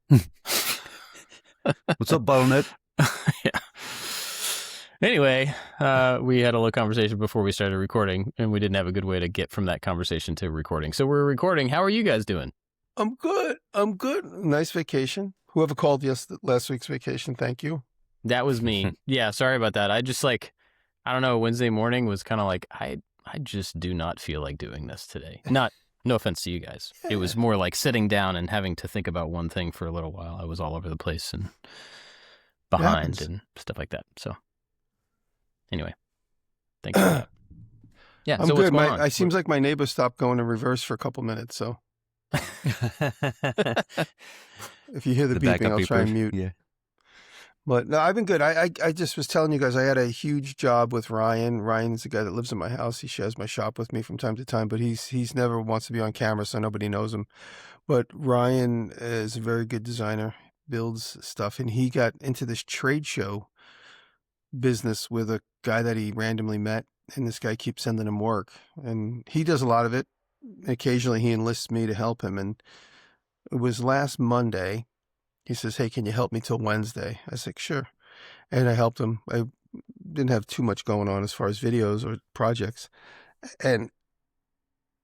What's up, bottleneck? Yeah. Anyway, we had a little conversation before we started recording, and we didn't have a good way to get from that conversation to recording. So we're recording. How are you guys doing? I'm good. Nice vacation. Whoever called last week's vacation, thank you. That was me. Yeah, sorry about that. I just I don't know, Wednesday morning was kind of like, I just do not feel like doing this today. No offense to you guys. It was more like sitting down and having to think about one thing for a little while. I was all over the place and behind and stuff like that. So anyway, thanks for that. Yeah, I'm so good. what's going on? It seems like my neighbor stopped going in reverse for a couple minutes, so if you hear the beeping, I'll try and mute. Yeah. But no, I've been good. I just was telling you guys I had a huge job with Ryan. Ryan's the guy that lives in my house. He shares my shop with me from time to time, but he's never wants to be on camera, so nobody knows him. But Ryan is a very good designer, builds stuff, and he got into this trade show business with a guy that he randomly met, and this guy keeps sending him work, and he does a lot of it. Occasionally he enlists me to help him, and it was last Monday. He says, "Hey, can you help me till Wednesday?" I said, "Sure." And I helped him. I didn't have too much going on as far as videos or projects. And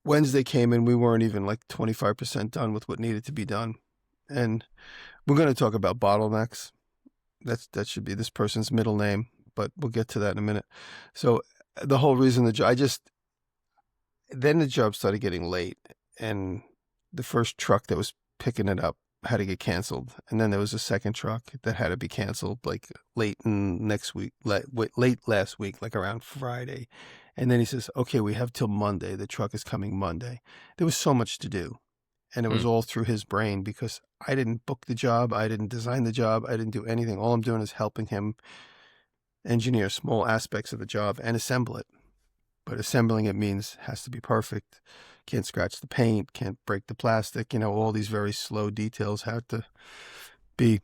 Wednesday came and we weren't even like 25% done with what needed to be done. And we're going to talk about bottlenecks. That should be this person's middle name, but we'll get to that in a minute. So the whole reason then the job started getting late, and the first truck that was picking it up had to get canceled, and then there was a second truck that had to be canceled like late last week, like around Friday. And then he says, "Okay, we have till Monday. The truck is coming Monday." There was so much to do, and it was all through his brain because I didn't book the job, I didn't design the job, I didn't do anything. All I'm doing is helping him engineer small aspects of the job and assemble it. But assembling it means has to be perfect. Can't scratch the paint, can't break the plastic, all these very slow details have to be.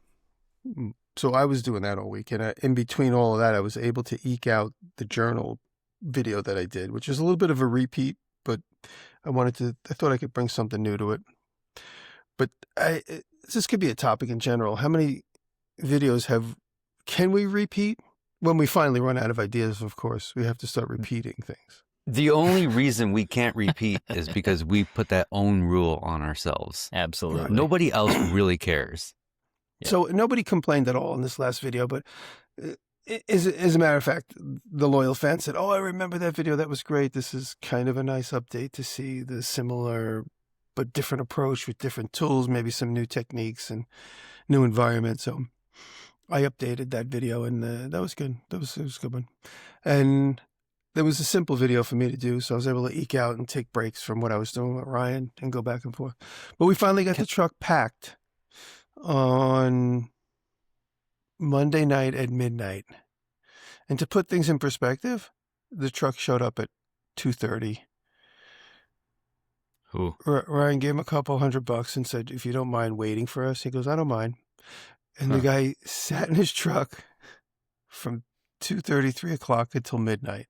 So I was doing that all week. And in between all of that, I was able to eke out the journal video that I did, which is a little bit of a repeat, but I thought I could bring something new to it. But this could be a topic in general. How many videos can we repeat? When we finally run out of ideas, of course, we have to start repeating things. The only reason we can't repeat is because we put that own rule on ourselves. Absolutely. Right. Nobody else really cares. Yeah. So nobody complained at all in this last video, but as a matter of fact, the loyal fan said, "Oh, I remember that video. That was great. This is kind of a nice update to see the similar but different approach with different tools, maybe some new techniques and new environment." So I updated that video, and that was good. It was a good one. And there was a simple video for me to do, so I was able to eke out and take breaks from what I was doing with Ryan and go back and forth. But we finally got the truck packed on Monday night at midnight. And to put things in perspective, the truck showed up at 2:30. Ryan gave him a couple $100 and said, "If you don't mind waiting for us." He goes, "I don't mind." And the guy sat in his truck from 2:30, 3 o'clock until midnight.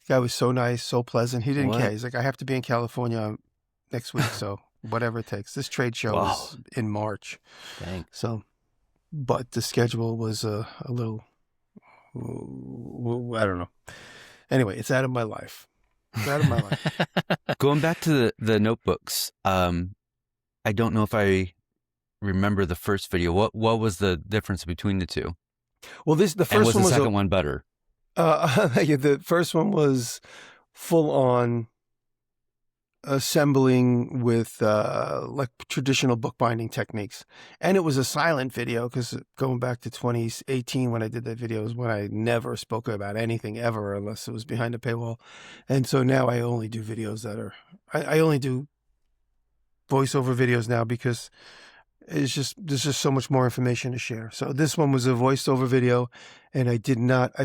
The guy was so nice, so pleasant. He didn't care. He's like, "I have to be in California next week, so whatever it takes." This trade show is in March. Dang. So, but the schedule was a little, I don't know. Anyway, it's out of my life. It's out of my life. Going back to the notebooks, I don't know if I remember the first video. What was the difference between the two? Well, the first and was one the was second one better? The first one was full on assembling with like traditional bookbinding techniques, and it was a silent video because going back to 2018 when I did that video is when I never spoke about anything ever unless it was behind a paywall, and so now I only do videos that are I only do voiceover videos now because there's just so much more information to share. So this one was a voiceover video, and I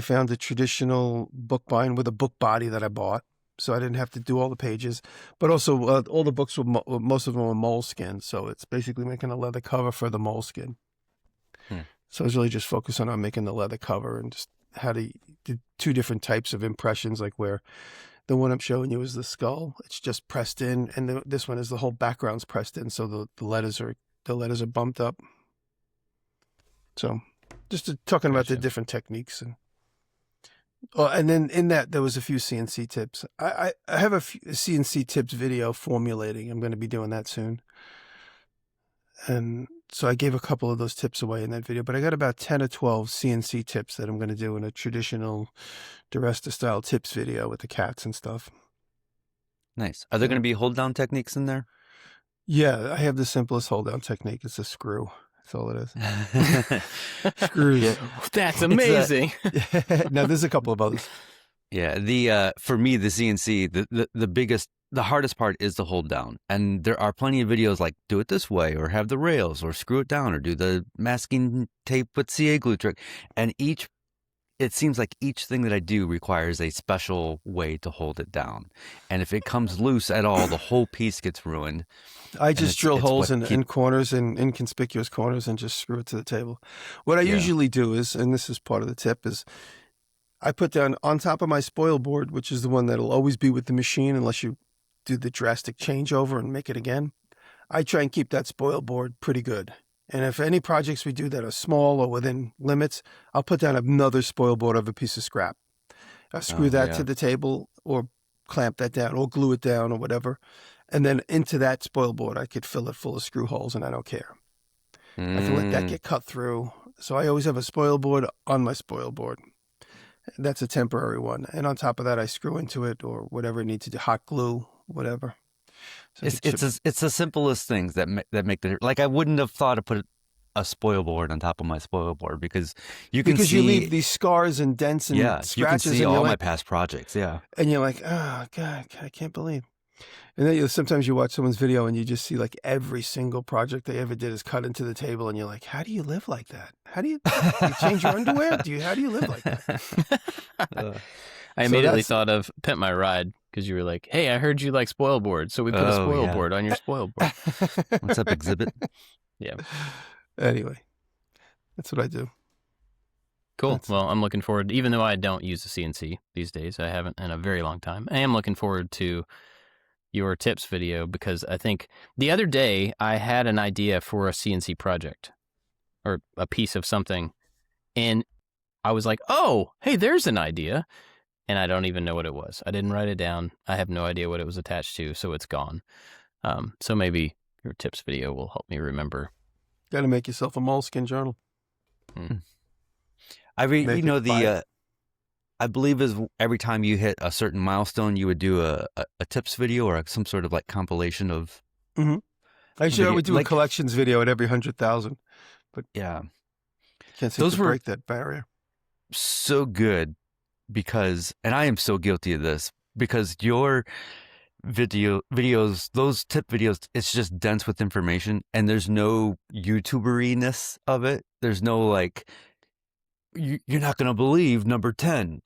found a traditional bookbind with a book body that I bought, so I didn't have to do all the pages, but also all the books most of them were moleskin, so it's basically making a leather cover for the moleskin. So I was really just focusing on making the leather cover and just how to do two different types of impressions, like where the one I'm showing you is the skull, it's just pressed in, and this one is the whole background's pressed in, so the letters are bumped up So just talking about the Gotcha. different techniques. And then in that, there was a few CNC tips. I have a few CNC tips video formulating. I'm going to be doing that soon. And so I gave a couple of those tips away in that video, but I got about 10 or 12 CNC tips that I'm going to do in a traditional Diresta style tips video with the cats and stuff. Nice. Are there going to be hold down techniques in there? Yeah, I have the simplest hold down technique. It's a screw. That's all it is. Screws. Yeah. That's amazing. Now there's a couple of others. Yeah, for me, the CNC, the hardest part is the hold down. And there are plenty of videos like do it this way or have the rails or screw it down or do the masking tape with CA glue trick. And it seems like each thing that I do requires a special way to hold it down. And if it comes loose at all, the whole piece gets ruined. I just drill holes in keep corners, in inconspicuous corners, and just screw it to the table. What I usually do is, and this is part of the tip, is I put down on top of my spoil board, which is the one that'll always be with the machine unless you do the drastic changeover and make it again. I try and keep that spoil board pretty good. And if any projects we do that are small or within limits, I'll put down another spoil board of a piece of scrap. I'll screw that to the table or clamp that down or glue it down or whatever. And then into that spoil board, I could fill it full of screw holes and I don't care. I can let that get cut through. So I always have a spoil board on my spoil board. That's a temporary one. And on top of that, I screw into it or whatever it needs to do, hot glue, whatever. So it's the simplest things that make the, like I wouldn't have thought to put a spoil board on top of my spoil board because you leave these scars and dents and scratches. You can see all my past projects. Yeah. And you're like, oh God, I can't believe. And then sometimes you watch someone's video and you just see like every single project they ever did is cut into the table and you're like, how do you live like that? How do you change your underwear? How do you live like that? I immediately thought of Pimp My Ride because you were like, hey, I heard you like spoil board. So we put a spoil board on your spoil board. What's up, Exhibit? Yeah. Anyway, that's what I do. Cool. Well, I'm looking forward, even though I don't use the CNC these days, I haven't in a very long time. I am looking forward to your tips video because I think the other day I had an idea for a CNC project or a piece of something and I was like, oh, hey, there's an idea. And I don't even know what it was. I didn't write it down. I have no idea what it was attached to, so it's gone. So maybe your tips video will help me remember. Got to make yourself a moleskin journal. I believe is every time you hit a certain milestone, you would do a tips video or some sort of like compilation of. Mm-hmm. Actually, I would do a collections video at every 100,000. But yeah, can't seem to break that barrier. So good. Because, and I am so guilty of this, because your videos, those tip videos, it's just dense with information and there's no YouTuber-iness of it. There's no like, you're not going to believe number 10,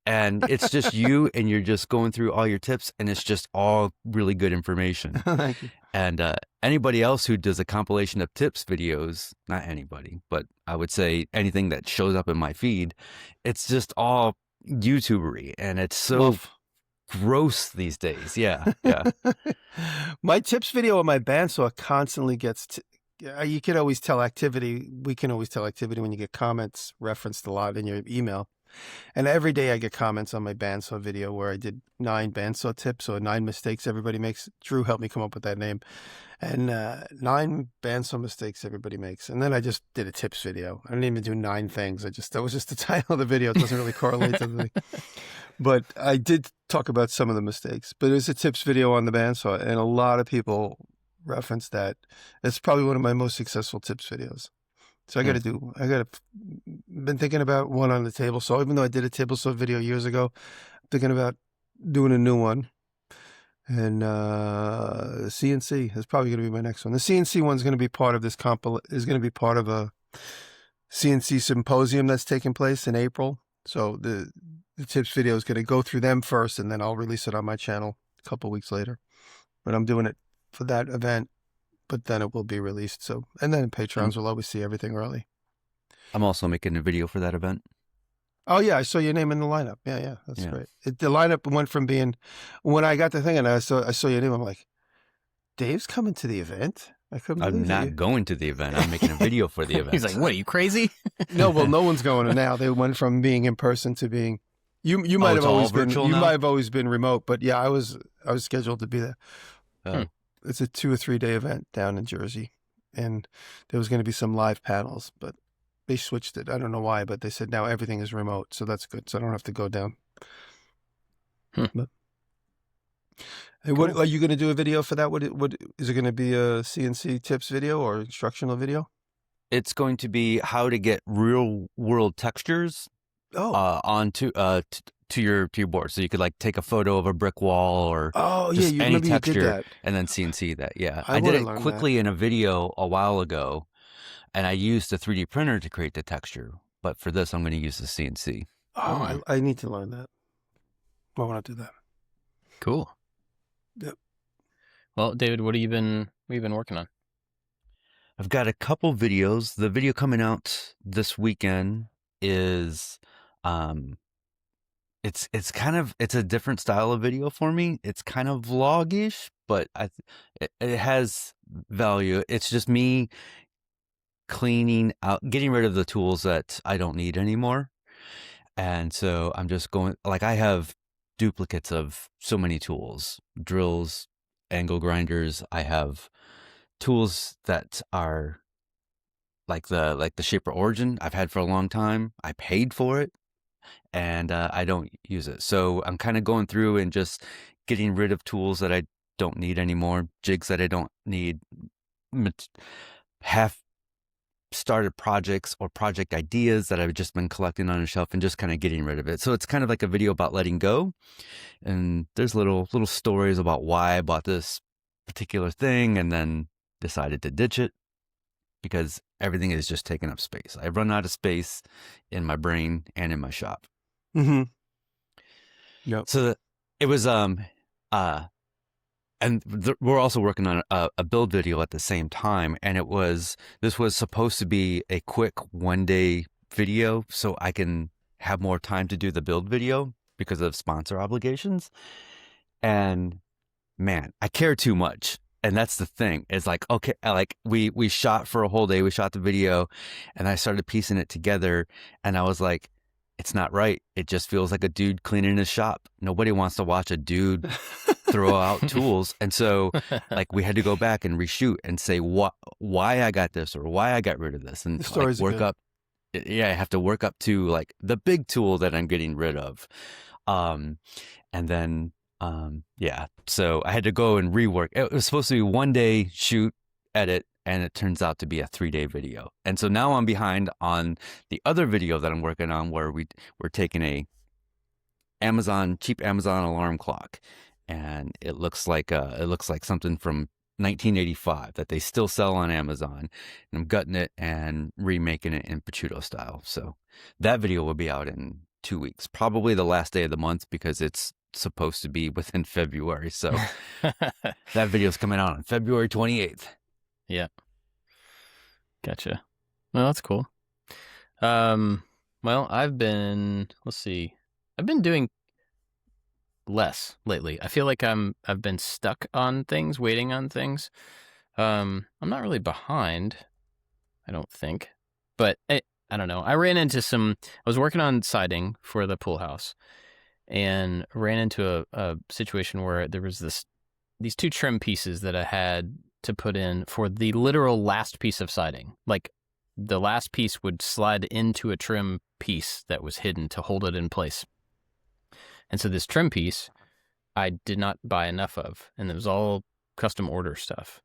and it's just you and you're just going through all your tips and it's just all really good information. Thank you. And anybody else who does a compilation of tips videos, not anybody, but I would say anything that shows up in my feed, it's just all YouTubery and it's so gross these days. Yeah. My tips video on my bandsaw constantly gets you can always tell activity. We can always tell activity when you get comments referenced a lot in your email. And every day I get comments on my bandsaw video where I did 9 bandsaw tips or 9 mistakes everybody makes. Drew helped me come up with that name. And 9 bandsaw mistakes everybody makes. And then I just did a tips video. I didn't even do 9 things. That was just the title of the video. It doesn't really correlate to the thing. But I did talk about some of the mistakes. But it was a tips video on the bandsaw. And a lot of reference that. It's probably one of my most successful tips videos. So been thinking about one on the table saw. Even though I did a table saw video years ago, I'm thinking about doing a new one. And CNC is probably going to be my next one. The CNC one's going to be part of this is going to be part of a CNC symposium that's taking place in April. So the tips video is going to go through them first, and then I'll release it on my channel a couple weeks later. But I'm doing it for that event, but then it will be released. So, and then patrons will always see everything early. I'm also making a video for that event. Oh yeah, I saw your name in the lineup. Yeah, that's great. The lineup went from being, when I got the thing and I saw your name, I'm like, Dave's coming to the event? I couldn't I'm believe not it. going to the event. I'm making a video for the event. He's like, what, are you crazy? No, well, no one's going to now. They went from being in person to being. You might it's have all always been. virtual You now? might have always been remote, but yeah, I was scheduled to be there. Oh. It's a 2 or 3 day event down in Jersey, and there was going to be some live panels, but they switched it. I don't know why, but they said now everything is remote, so that's good. So I don't have to go down. But, hey, what are you going to do a video for that? What is it going to be, a CNC tips video or instructional video? It's going to be how to get real world textures onto to your board. So you could like take a photo of a brick wall or just any texture, you did that. and then CNC that. Yeah, I I did wanna it learn quickly in a video a while ago, and I used the 3D printer to create the texture. But for this, I'm going to use the CNC. Oh, I need to learn that. I want to do that. Cool. Yep. Well, David, what have you been working on? I've got a couple videos. The video coming out this weekend is it's a different style of video for me. It's kind of vlog-ish, but it has value. It's just me cleaning out, getting rid of the tools that I don't need anymore. And so I'm just going, like, I have duplicates of so many tools, drills, angle grinders. I have tools that are like the Shaper Origin I've had for a long time. I paid for it, and I don't use it. So I'm kind of going through and just getting rid of tools that I don't need anymore, jigs that I don't need, half started projects or project ideas that I've just been collecting on a shelf and just kind of getting rid of it. So it's kind of like a video about letting go. And there's little stories about why I bought this particular thing and then decided to ditch it because everything is just taking up space. I've run out of space in my brain and in my shop. Mm-hmm. Yep. So it was, we're also working on a build video at the same time. And this was supposed to be a quick 1-day video so I can have more time to do the build video because of sponsor obligations. And man, I care too much. And that's the thing. It's like, okay, like we shot for a whole day. We shot the video and I started piecing it together and I was like, it's not right. It just feels like a dude cleaning his shop. Nobody wants to watch a dude throw out tools. And so like we had to go back and reshoot and say why I got this or why I got rid of this and The stories like are work good. up. Yeah, I have to work up to like the big tool that I'm getting rid of. And then yeah, so I had to go and rework. It was supposed to be 1-day shoot, edit, and it turns out to be a 3-day video. And so now I'm behind on the other video that I'm working on where we're taking a cheap Amazon alarm clock, and it looks like something from 1985 that they still sell on Amazon, and I'm gutting it and remaking it in Picciuto style. So that video will be out in 2 weeks, probably the last day of the month because it's supposed to be within February. So that video is coming out on February 28th. Yeah. Gotcha. Well, that's cool. Well, I've been doing less lately. I feel like I've been stuck on things, waiting on things. I'm not really behind, I don't think, but I don't know. I was working on siding for the pool house and ran into a situation where there was these 2 trim pieces that I had to put in for the literal last piece of siding. Like the last piece would slide into a trim piece that was hidden to hold it in place. And so this trim piece, I did not buy enough of, and it was all custom order stuff.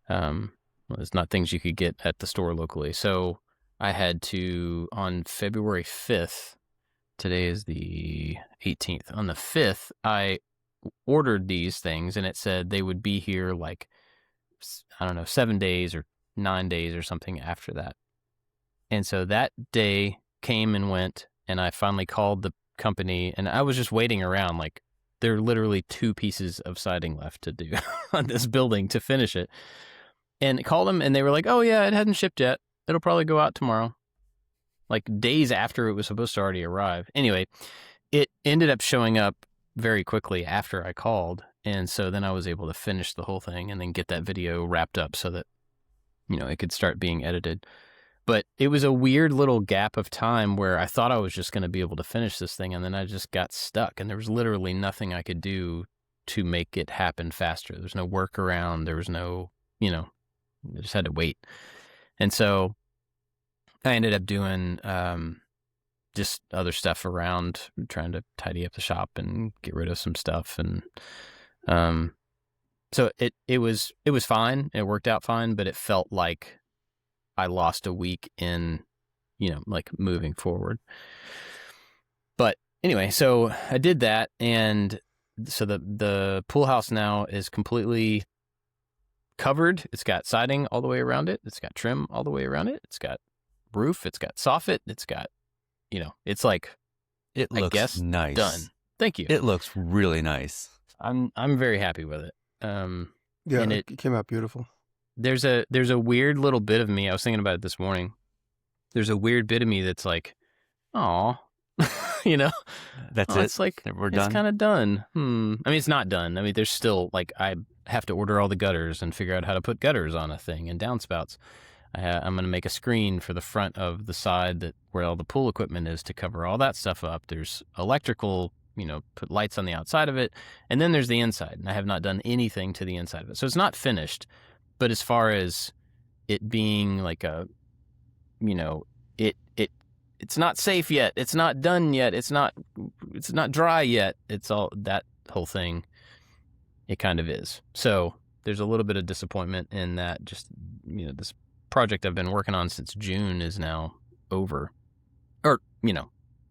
It's not things you could get at the store locally. So I had to, on February 5th, today is the 18th. On the 5th, I ordered these things, and it said they would be here like, I don't know, 7 days or 9 days or something after that. And so that day came and went, and I finally called the company, and I was just waiting around. Like, there are literally 2 pieces of siding left to do on this building to finish it. And I called them, and they were like, oh, yeah, it hadn't shipped yet. It'll probably go out tomorrow. Like, days after it was supposed to already arrive. Anyway, it ended up showing up very quickly after I called. And so then I was able to finish the whole thing and then get that video wrapped up so that it could start being edited. But it was a weird little gap of time where I thought I was just going to be able to finish this thing, and then I just got stuck, and there was literally nothing I could do to make it happen faster. There's no workaround. There was no, I just had to wait. And so I ended up doing just other stuff around, trying to tidy up the shop and get rid of some stuff. And so it was fine. It worked out fine, but it felt like I lost a week in, like moving forward. But anyway, so I did that. And so the pool house now is completely covered. It's got siding all the way around it. It's got trim all the way around it. It's got roof. It's got soffit. It's got, it's like, It I looks guess, nice. done. Thank you. It looks really nice. I'm very happy with it. Yeah, and it came out beautiful. There's a weird little bit of me. I was thinking about it this morning. There's a weird bit of me that's like, oh, That's It's like, We're done. it's kind of done. I mean, it's not done. I mean, there's still like, I have to order all the gutters and figure out how to put gutters on a thing and downspouts. I'm going to make a screen for the front of the side where all the pool equipment is to cover all that stuff up. There's electrical, put lights on the outside of it. And then there's the inside. And I have not done anything to the inside of it. So it's not finished. But as far as it being like a, it's not safe yet. It's not done yet. It's not dry yet. It's all that whole thing. It kind of is. So there's a little bit of disappointment in that. Just, this project I've been working on since June is now over, or,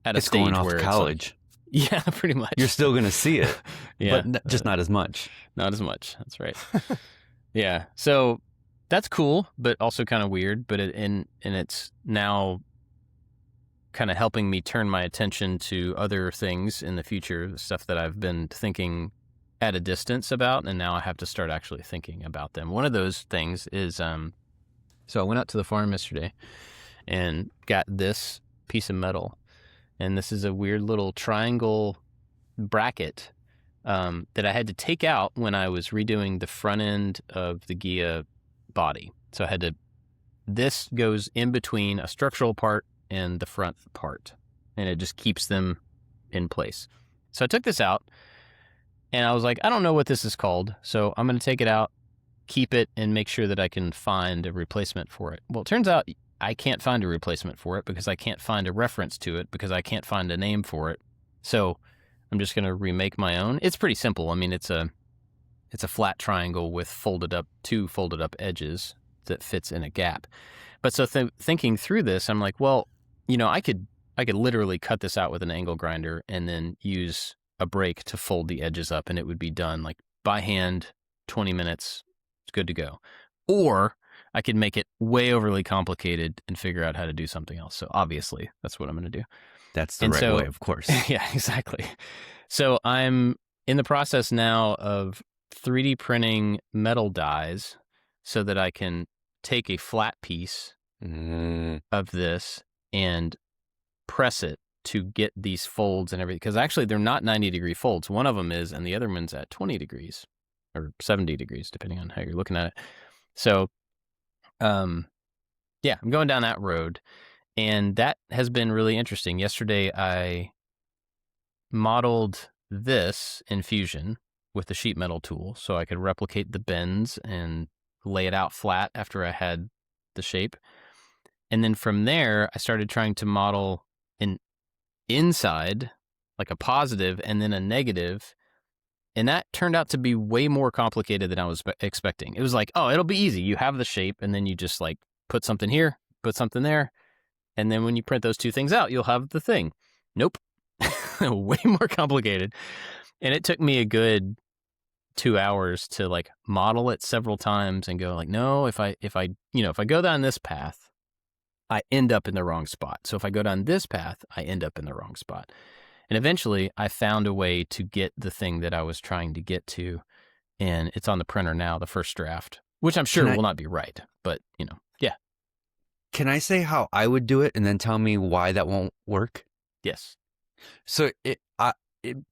at a It's stage going off where to it's college. like, yeah, pretty much. You're still going to see it, yeah, but just not as much. not as much. That's right. Yeah. So that's cool, but also kind of weird. But and it's now kind of helping me turn my attention to other things in the future, the stuff that I've been thinking at a distance about, and now I have to start actually thinking about them. One of those things is, so I went out to the farm yesterday and got this piece of metal, and this is a weird little triangle bracket that I had to take out when I was redoing the front end of the Gia body. So this goes in between a structural part and the front part, and it just keeps them in place. So I took this out, and I was like, I don't know what this is called, so I'm going to take it out, keep it, and make sure that I can find a replacement for it. Well, it turns out I can't find a replacement for it because I can't find a reference to it because I can't find a name for it. So I'm just going to remake my own. It's pretty simple. I mean, it's a flat triangle with two folded up edges that fits in a gap. But so thinking through this, I'm like, well, I could literally cut this out with an angle grinder and then use a brake to fold the edges up, and it would be done like by hand, 20 minutes, it's good to go. Or I could make it way overly complicated and figure out how to do something else. So obviously that's what I'm going to do. That's the right way, of course. Yeah, exactly. So I'm in the process now of 3D printing metal dies so that I can take a flat piece of this and press it to get these folds and everything. Because actually they're not 90-degree folds. One of them is, and the other one's at 20 degrees or 70 degrees, depending on how you're looking at it. So, yeah, I'm going down that road. And that has been really interesting. Yesterday, I modeled this in Fusion with the sheet metal tool so I could replicate the bends and lay it out flat after I had the shape. And then from there, I started trying to model an inside, like a positive, and then a negative. And that turned out to be way more complicated than I was expecting. It was like, oh, it'll be easy. You have the shape, and then you just like put something here, put something there. And then when you print those two things out, you'll have the thing. Nope. Way more complicated. And it took me a good 2 hours to like model it several times and go like, no, if I go down this path, I end up in the wrong spot. So if I go down this path, I end up in the wrong spot. And eventually I found a way to get the thing that I was trying to get to. And it's on the printer now, the first draft, which I'm sure will not be right, but yeah. Can I say how I would do it and then tell me why that won't work? Yes. So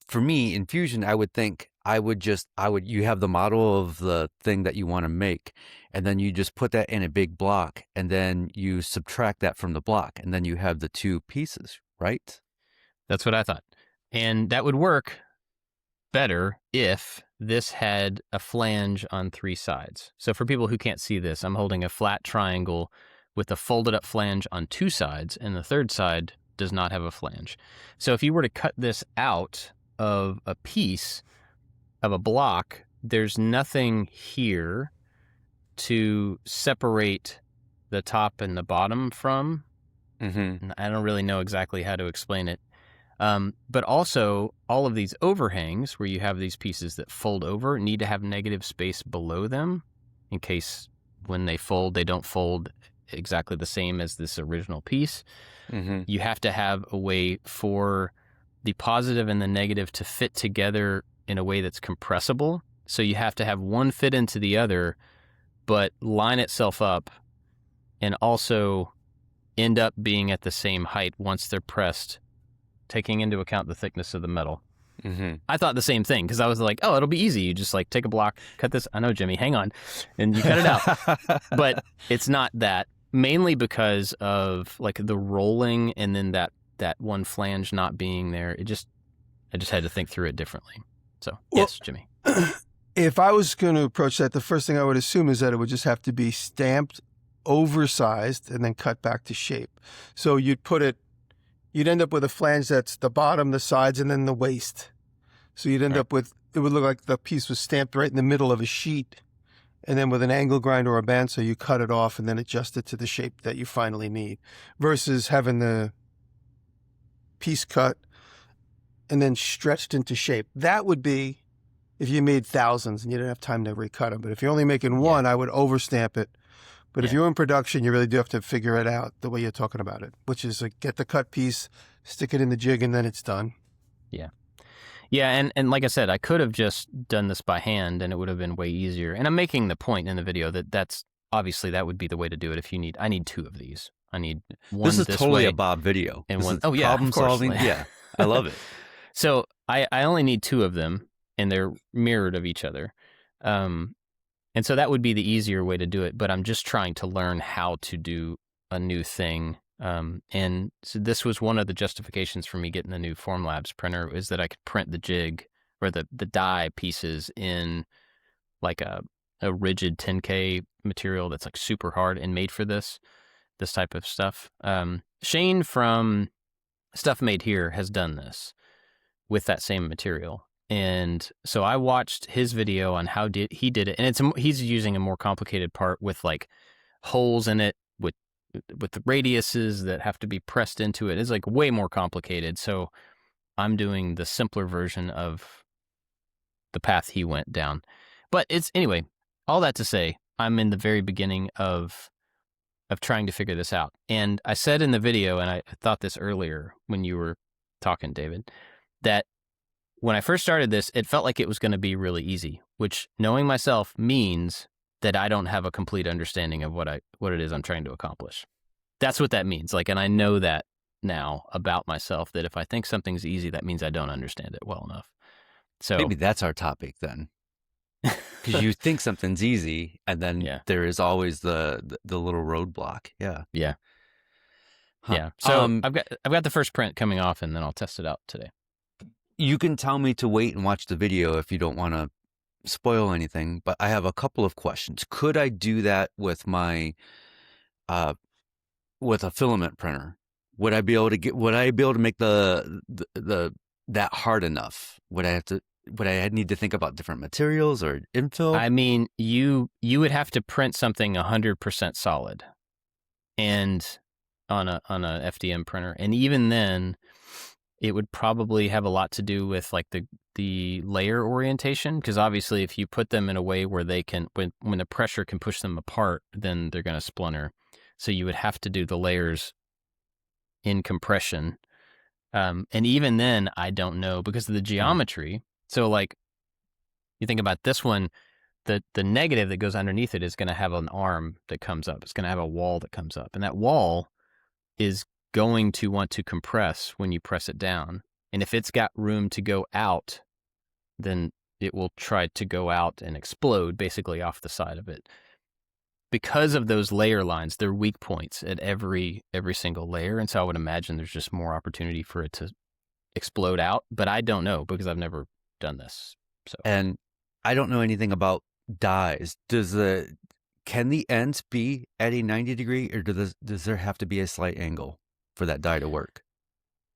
for me in Fusion, I would think you have the model of the thing that you want to make, and then you just put that in a big block, and then you subtract that from the block, and then you have the two pieces, right? That's what I thought. And that would work better if this had a flange on 3 sides. So for people who can't see this, I'm holding a flat triangle with a folded up flange on 2 sides, and the third side does not have a flange. So if you were to cut this out of a piece of a block, there's nothing here to separate the top and the bottom from. Mm-hmm. I don't really know exactly how to explain it. But also, all of these overhangs where you have these pieces that fold over need to have negative space below them in case when they fold, they don't fold exactly the same as this original piece. Mm-hmm. You have to have a way for the positive and the negative to fit together in a way that's compressible. So you have to have one fit into the other, but line itself up and also end up being at the same height once they're pressed, taking into account the thickness of the metal. Mm-hmm. I thought the same thing because I was like, oh, it'll be easy. You just like take a block, cut this. I know, Jimmy, hang on. And you cut it out. But it's not that, mainly because of like the rolling and then that one flange not being there. I just had to think through it differently. So, Well, yes, Jimmy. If I was going to approach that, the first thing I would assume is that it would just have to be stamped, oversized, and then cut back to shape. So you'd end up with a flange that's the bottom, the sides, and then the waist. So you'd end up with, it would look like the piece was stamped right in the middle of a sheet. And then with an angle grinder or a bandsaw, you cut it off and then adjust it to the shape that you finally need. Versus having the piece cut and then stretched into shape. That would be if you made thousands and you didn't have time to recut them. But if you're only making one, I would overstamp it. But if you're in production, you really do have to figure it out the way you're talking about it, which is like get the cut piece, stick it in the jig, and then it's done. Yeah. Yeah, and like I said, I could have just done this by hand and it would have been way easier. And I'm making the point in the video that's obviously that would be the way to do it. I need 2 of these. I need one This is totally way a Bob video. and This one. is Oh yeah, problem of course. solving. Yeah, I love it. So I only need 2 of them, and they're mirrored of each other. And so that would be the easier way to do it. But I'm just trying to learn how to do a new thing. And so this was one of the justifications for me getting the new Formlabs printer, is that I could print the jig or the die pieces in like a rigid 10K material that's like super hard and made for this type of stuff. Shane from Stuff Made Here has done this with that same material. And so I watched his video on how he did it. And he's using a more complicated part with like holes in it with the radiuses that have to be pressed into it. It's like way more complicated. So I'm doing the simpler version of the path he went down. But anyway, all that to say, I'm in the very beginning of trying to figure this out. And I said in the video, and I thought this earlier when you were talking, David, that when I first started this, it felt like it was going to be really easy, which, knowing myself, means that I don't have a complete understanding of what it is I'm trying to accomplish. That's what that means. Like, and I know that now about myself, that if I think something's easy, that means I don't understand it well enough. So maybe that's our topic then. Because you think something's easy, and then there is always the little roadblock. Yeah. Yeah. Huh. Yeah. So I've got the first print coming off, and then I'll test it out today. You can tell me to wait and watch the video if you don't want to spoil anything, but I have a couple of questions. Could I do that with my with a filament printer? Would I be able to make the that hard enough? Would I need to think about different materials or infill? I mean, you would have to print something 100% solid, and on a FDM printer, and even then, it would probably have a lot to do with like the layer orientation, because obviously, if you put them in a way where they can, when the pressure can push them apart, then they're going to splinter. So you would have to do the layers in compression, and even then, I don't know because of the geometry. So like, you think about this one, the negative that goes underneath it is going to have an arm that comes up. It's going to have a wall that comes up. And that wall is going to want to compress when you press it down. And if it's got room to go out, then it will try to go out and explode basically off the side of it. Because of those layer lines, they're weak points at every single layer. And so I would imagine there's just more opportunity for it to explode out. But I don't know because I've never done this. So, and I don't know anything about dies. Can the ends be at a 90 degree, or does there have to be a slight angle for that die to work?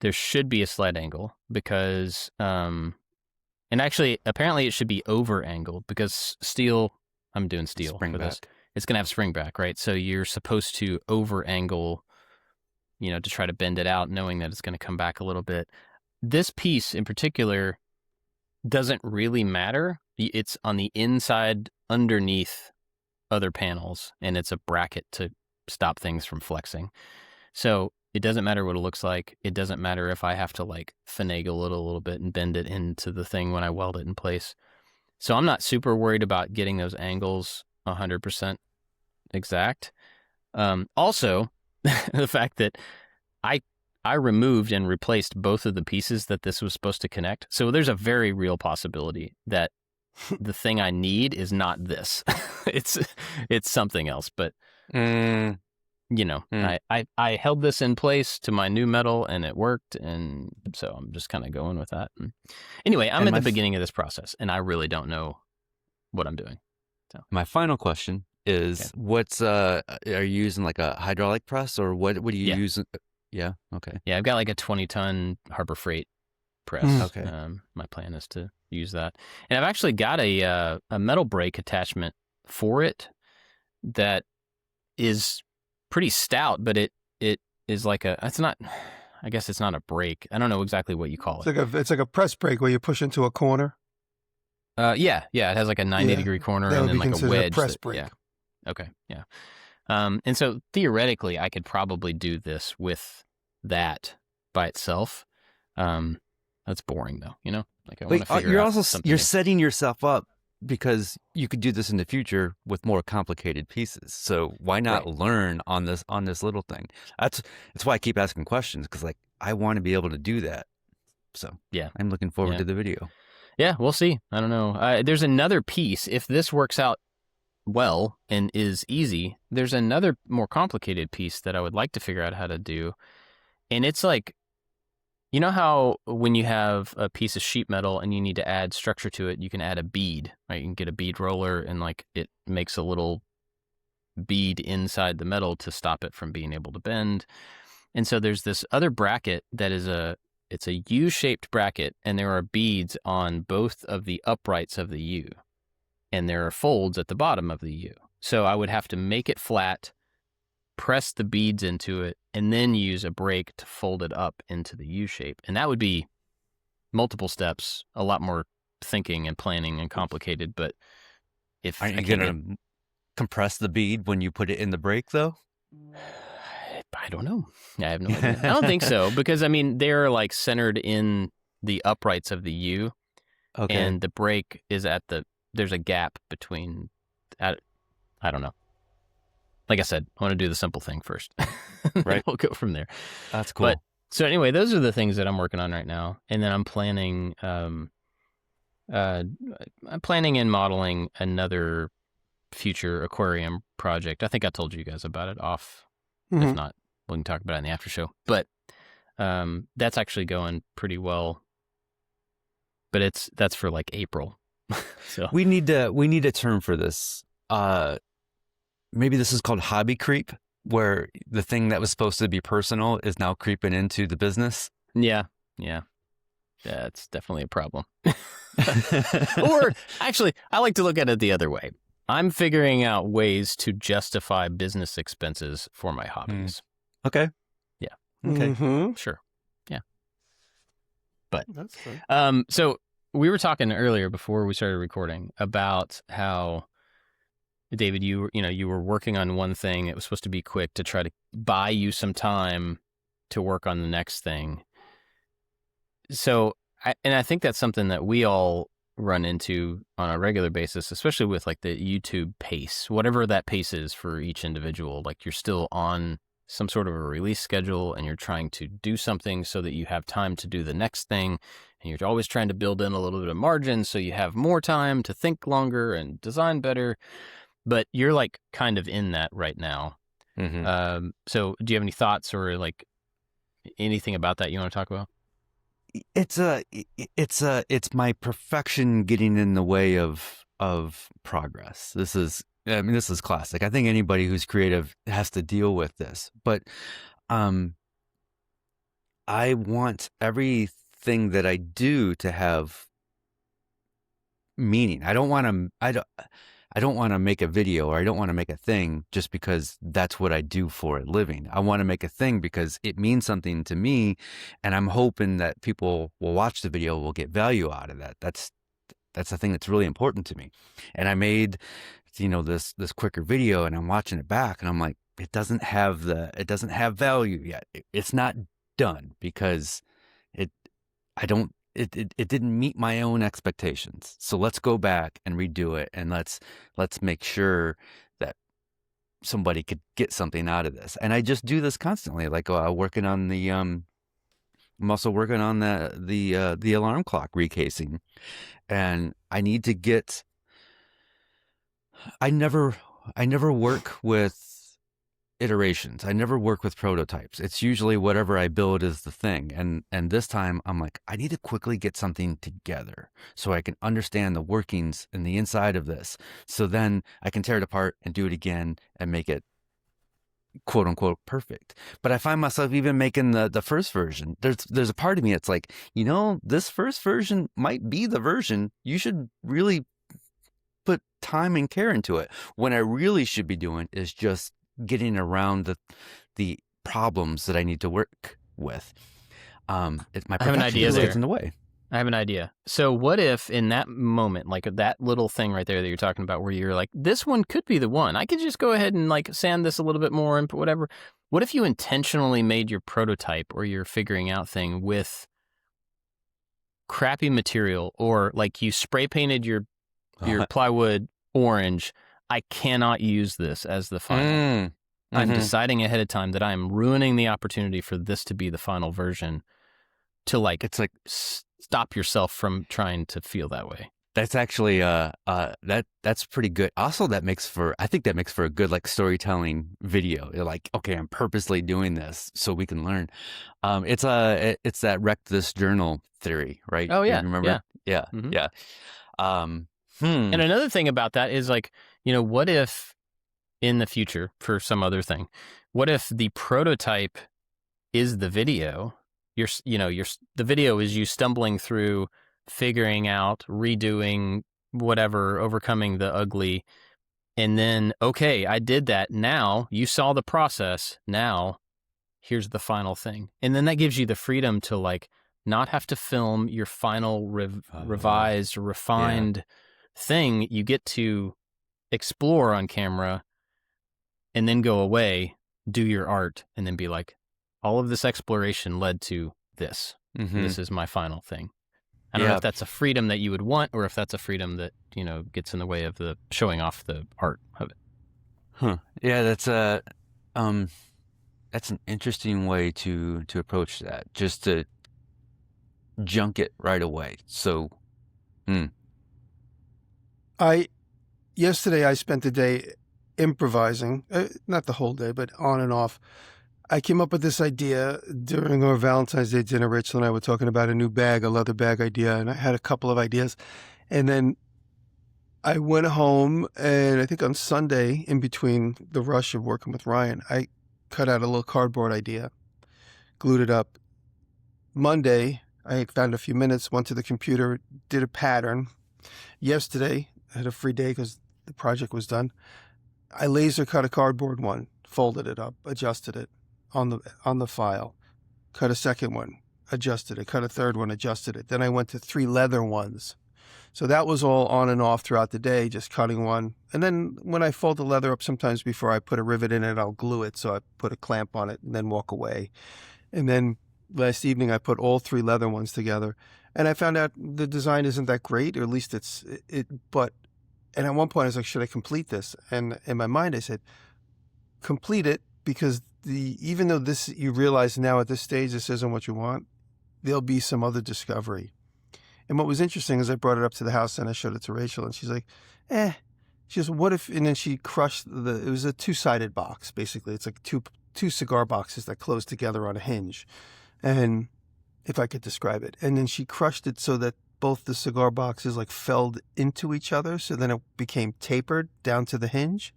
There should be a slight angle because, and actually, apparently it should be over angled because steel, I'm doing steel Spring for back. this. It's going to have spring back, right? So you're supposed to over angle, to try to bend it out, knowing that it's going to come back a little bit. This piece in particular doesn't really matter. It's on the inside underneath other panels, and it's a bracket to stop things from flexing. So it doesn't matter what it looks like. It doesn't matter if I have to like finagle it a little bit and bend it into the thing when I weld it in place. So I'm not super worried about getting those angles 100% exact. Also, the fact that I removed and replaced both of the pieces that this was supposed to connect. So there's a very real possibility that the thing I need is not this. It's something else. But I held this in place to my new metal and it worked, and so I'm just kind of going with that. Anyway, I'm at the beginning of this process, and I really don't know what I'm doing. So my final question is, what's are you using like a hydraulic press, or what do you use? Yeah. Okay. Yeah, I've got like a 20-ton Harbor Freight press. Okay. My plan is to use that, and I've actually got a metal brake attachment for it that is pretty stout, but it is like it's not. I guess it's not a brake. I don't know exactly what you call it. It's like a press brake where you push into a corner. Yeah. It has like a 90-degree corner that and would then be like a considered wedge. press brake. Yeah. Okay. Yeah. And so theoretically, I could probably do this with that by itself. That's boring though, Like I want to figure out something. You're setting yourself up because you could do this in the future with more complicated pieces. So why not learn on this little thing? That's why I keep asking questions, because like I want to be able to do that. So yeah, I'm looking forward to the video. Yeah, we'll see. I don't know. There's another piece. If this works out well and is easy, there's another more complicated piece that I would like to figure out how to do. And it's like, you know how when you have a piece of sheet metal and you need to add structure to it, you can add a bead, right? You can get a bead roller and like it makes a little bead inside the metal to stop it from being able to bend. And so there's this other bracket that is it's a U-shaped bracket, and there are beads on both of the uprights of the U, and there are folds at the bottom of the U. So I would have to make it flat, press the beads into it, and then use a brake to fold it up into the U shape. And that would be multiple steps, a lot more thinking and planning and complicated. But if Aren't you going to compress the bead when you put it in the brake, though? I don't know. I have no idea. I don't think so, because I mean, they're like centered in the uprights of the U, and the brake is there's a gap between, I don't know. Like I said, I want to do the simple thing first. Right. We'll go from there. That's cool. But so anyway, those are the things that I'm working on right now. And then I'm planning, and modeling another future aquarium project. I think I told you guys about it off. Mm-hmm. If not, we can talk about it in the after show. But that's actually going pretty well. But that's for like April. So we need a term for this. Maybe this is called hobby creep, where the thing that was supposed to be personal is now creeping into the business. Yeah, it's definitely a problem. Or actually, I like to look at it the other way. I'm figuring out ways to justify business expenses for my hobbies. Okay. Yeah. Okay. Mm-hmm. Sure. Yeah. But that's fun. So we were talking earlier before we started recording about how, David, you were working on one thing. It was supposed to be quick to try to buy you some time to work on the next thing. So, I think that's something that we all run into on a regular basis, especially with like the YouTube pace, whatever that pace is for each individual. Like you're still on some sort of a release schedule and you're trying to do something so that you have time to do the next thing, and you're always trying to build in a little bit of margin so you have more time to think longer and design better. But you're like kind of in that right now. Mm-hmm. So do you have any thoughts or like anything about that you want to talk about? It's my perfection getting in the way of progress. This is classic. I think anybody who's creative has to deal with this. But I want everything that I do to have meaning. I don't want to make a video, or I don't want to make a thing just because that's what I do for a living. I want to make a thing because it means something to me, and I'm hoping that people will watch the video, will get value out of that. That's the thing that's really important to me. And I made, this quicker video, and I'm watching it back, and I'm like, it doesn't have value yet. It's not done because it didn't meet my own expectations. So let's go back and redo it, and let's make sure that somebody could get something out of this. And I just do this constantly, like working on the I'm also working on the alarm clock recasing, and I need to get. I never work with iterations. I never work with prototypes. It's usually whatever I build is the thing. And this time I'm like, I need to quickly get something together so I can understand the workings and the inside of this. So then I can tear it apart and do it again and make it quote unquote perfect. But I find myself even making the first version. There's a part of me that's like, this first version might be the version. You should really put time and care into it. When I really should be doing is just getting around the problems that I need to work with. It's my I have an idea there. Gets in the way. I have an idea. So what if in that moment, like that little thing right there that you're talking about, where you're like, this one could be the one. I could just go ahead and like sand this a little bit more and put whatever. What if you intentionally made your prototype or your figuring out thing with crappy material, or like you spray painted your plywood orange? I cannot use this as the final. Mm-hmm. I'm deciding ahead of time that I am ruining the opportunity for this to be the final version, to stop yourself from trying to feel that way. That's actually that's pretty good. Also, I think that makes for a good like storytelling video. You're like, okay, I'm purposely doing this so we can learn. It's that wreck this journal theory, right? Oh yeah, you remember? Yeah, mm-hmm. Yeah. And another thing about that is like, what if in the future for some other thing, what if the prototype is the video? The video is you stumbling through, figuring out, redoing, whatever, overcoming the ugly. And then, okay, I did that. Now you saw the process. Now here's the final thing. And then that gives you the freedom to like not have to film your final revised, refined thing. You get to explore on camera and then go away, do your art, and then be like, all of this exploration led to this. Mm-hmm. This is my final thing. I don't know if that's a freedom that you would want, or if that's a freedom that, gets in the way of the showing off the art of it. Huh. Yeah, that's an interesting way to approach that. Just to junk it right away. So, Yesterday I spent the day improvising, not the whole day, but on and off. I came up with this idea during our Valentine's Day dinner. Rachel and I were talking about a leather bag idea, and I had a couple of ideas. And then I went home, and I think on Sunday, in between the rush of working with Ryan, I cut out a little cardboard idea, glued it up. Monday, I found a few minutes, went to the computer, did a pattern. Yesterday, I had a free day because the project was done. I laser cut a cardboard one, folded it up, adjusted it on the file, cut a second one, adjusted it, cut a third one, adjusted it. Then I went to 3 leather ones. So that was all on and off throughout the day, just cutting one. And then when I fold the leather up, sometimes before I put a rivet in it, I'll glue it. So I put a clamp on it and then walk away. And then last evening, I put all 3 leather ones together. And I found out the design isn't that great, or at least and at one point I was like, should I complete this? And in my mind, I said, complete it, because even though you realize now at this stage, this isn't what you want, there'll be some other discovery. And what was interesting is I brought it up to the house and I showed it to Rachel, and she's like, eh. She goes, what if, and then she crushed it was a 2-sided box, basically. It's like two cigar boxes that close together on a hinge. And if I could describe it. And then she crushed it so that both the cigar boxes like felled into each other. So then it became tapered down to the hinge.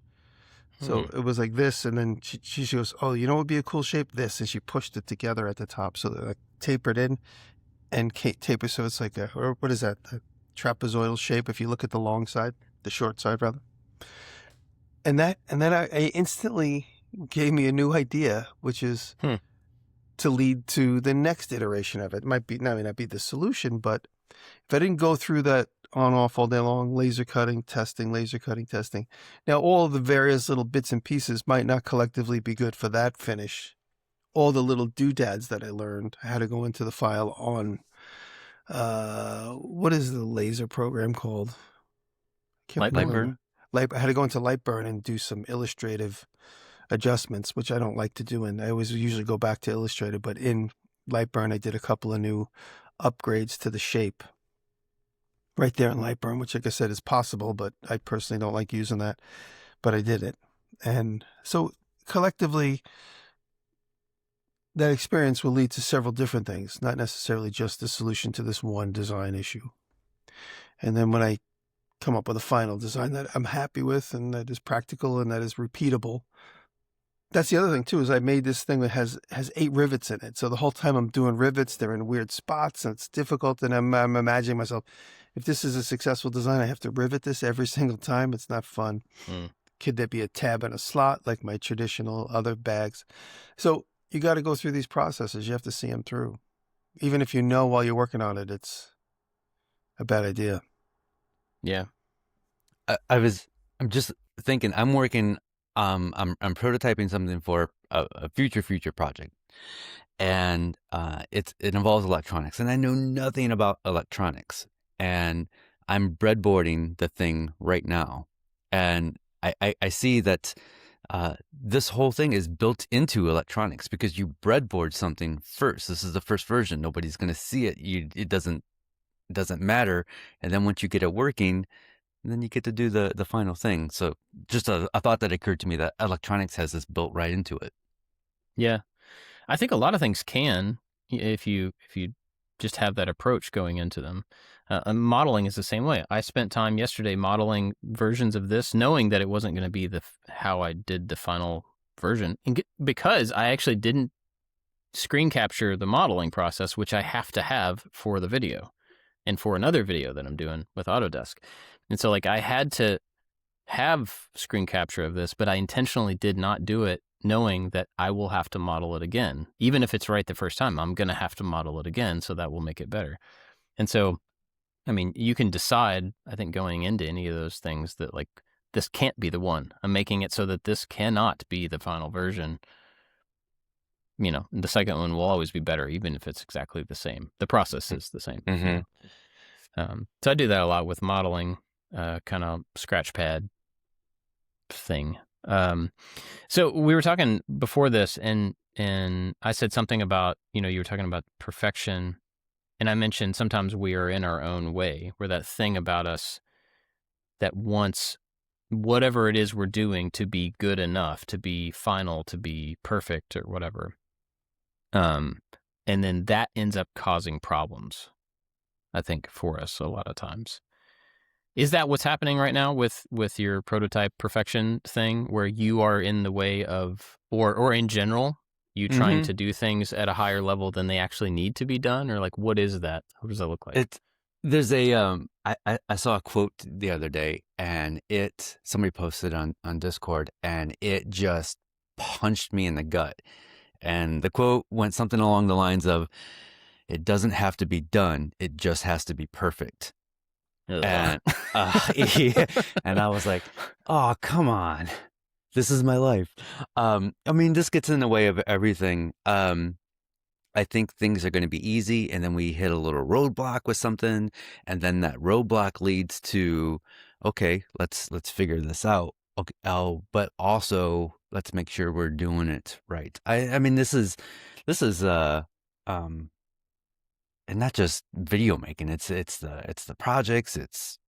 So it was like this. And then she goes, oh, you know what would be a cool shape? This. And she pushed it together at the top. So they're like tapered in and tapered. So it's like or what is that? The trapezoidal shape. If you look at the long side, the short side rather. And then I instantly gave me a new idea, which is to lead to the next iteration of it. It may not be the solution, but if I didn't go through that on off all day long, laser cutting, testing. Now, all the various little bits and pieces might not collectively be good for that finish. All the little doodads that I learned, I had to go into the file on, what is the laser program called? Lightburn. I had to go into Lightburn and do some illustrative adjustments, which I don't like to do. And I always usually go back to Illustrator, but in Lightburn, I did a couple of new upgrades to the shape right there in Lightburn, which, like I said, is possible, but I personally don't like using that, but I did it. And so collectively, that experience will lead to several different things, not necessarily just the solution to this one design issue. And then when I come up with a final design that I'm happy with and that is practical and that is repeatable, that's the other thing too, is I made this thing that has 8 rivets in it. So the whole time I'm doing rivets, they're in weird spots and it's difficult. And I'm imagining myself, if this is a successful design, I have to rivet this every single time. It's not fun. Could there be a tab and a slot like my traditional other bags? So you got to go through these processes. You have to see them through. Even if you know while you're working on it, it's a bad idea. Yeah. I'm just thinking, I'm working, I'm prototyping something for a future project, and it involves electronics, and I know nothing about electronics, and I'm breadboarding the thing right now, and I see that this whole thing is built into electronics because you breadboard something first. This is the first version. Nobody's going to see it. It doesn't matter, and then once you get it working, and then you get to do the final thing. So just a thought that occurred to me that electronics has this built right into it. Yeah. I think a lot of things can, if you just have that approach going into them. Modeling is the same way. I spent time yesterday modeling versions of this, knowing that it wasn't going to be how I did the final version, because I actually didn't screen capture the modeling process, which I have to have for the video and for another video that I'm doing with Autodesk. And so, like, I had to have screen capture of this, but I intentionally did not do it, knowing that I will have to model it again. Even if it's right the first time, I'm going to have to model it again, so that will make it better. And so, I mean, you can decide, I think, going into any of those things that, like, this can't be the one. I'm making it so that this cannot be the final version. You know, the second one will always be better, even if it's exactly the same. The process is the same. Mm-hmm. So I do that a lot with modeling. Kind of scratch pad thing. So we were talking before this, and I said something about, you were talking about perfection, and I mentioned sometimes we are in our own way. We're that thing about us that wants whatever it is we're doing to be good enough, to be final, to be perfect, or whatever. And then that ends up causing problems, I think, for us a lot of times. Is that what's happening right now with your prototype perfection thing, where you are in the way of, or in general, you trying to do things at a higher level than they actually need to be done? Or like, what is that? What does that look like? There's I saw a quote the other day, and somebody posted on Discord, and it just punched me in the gut. And the quote went something along the lines of, "It doesn't have to be done. It just has to be perfect." And and I was like, "Oh, come on, this is my life." I mean, this gets in the way of everything. I think things are going to be easy, and then we hit a little roadblock with something, and then that roadblock leads to, okay, let's figure this out. Okay, but also let's make sure we're doing it right. I mean, this is and not just video making. It's the projects. It's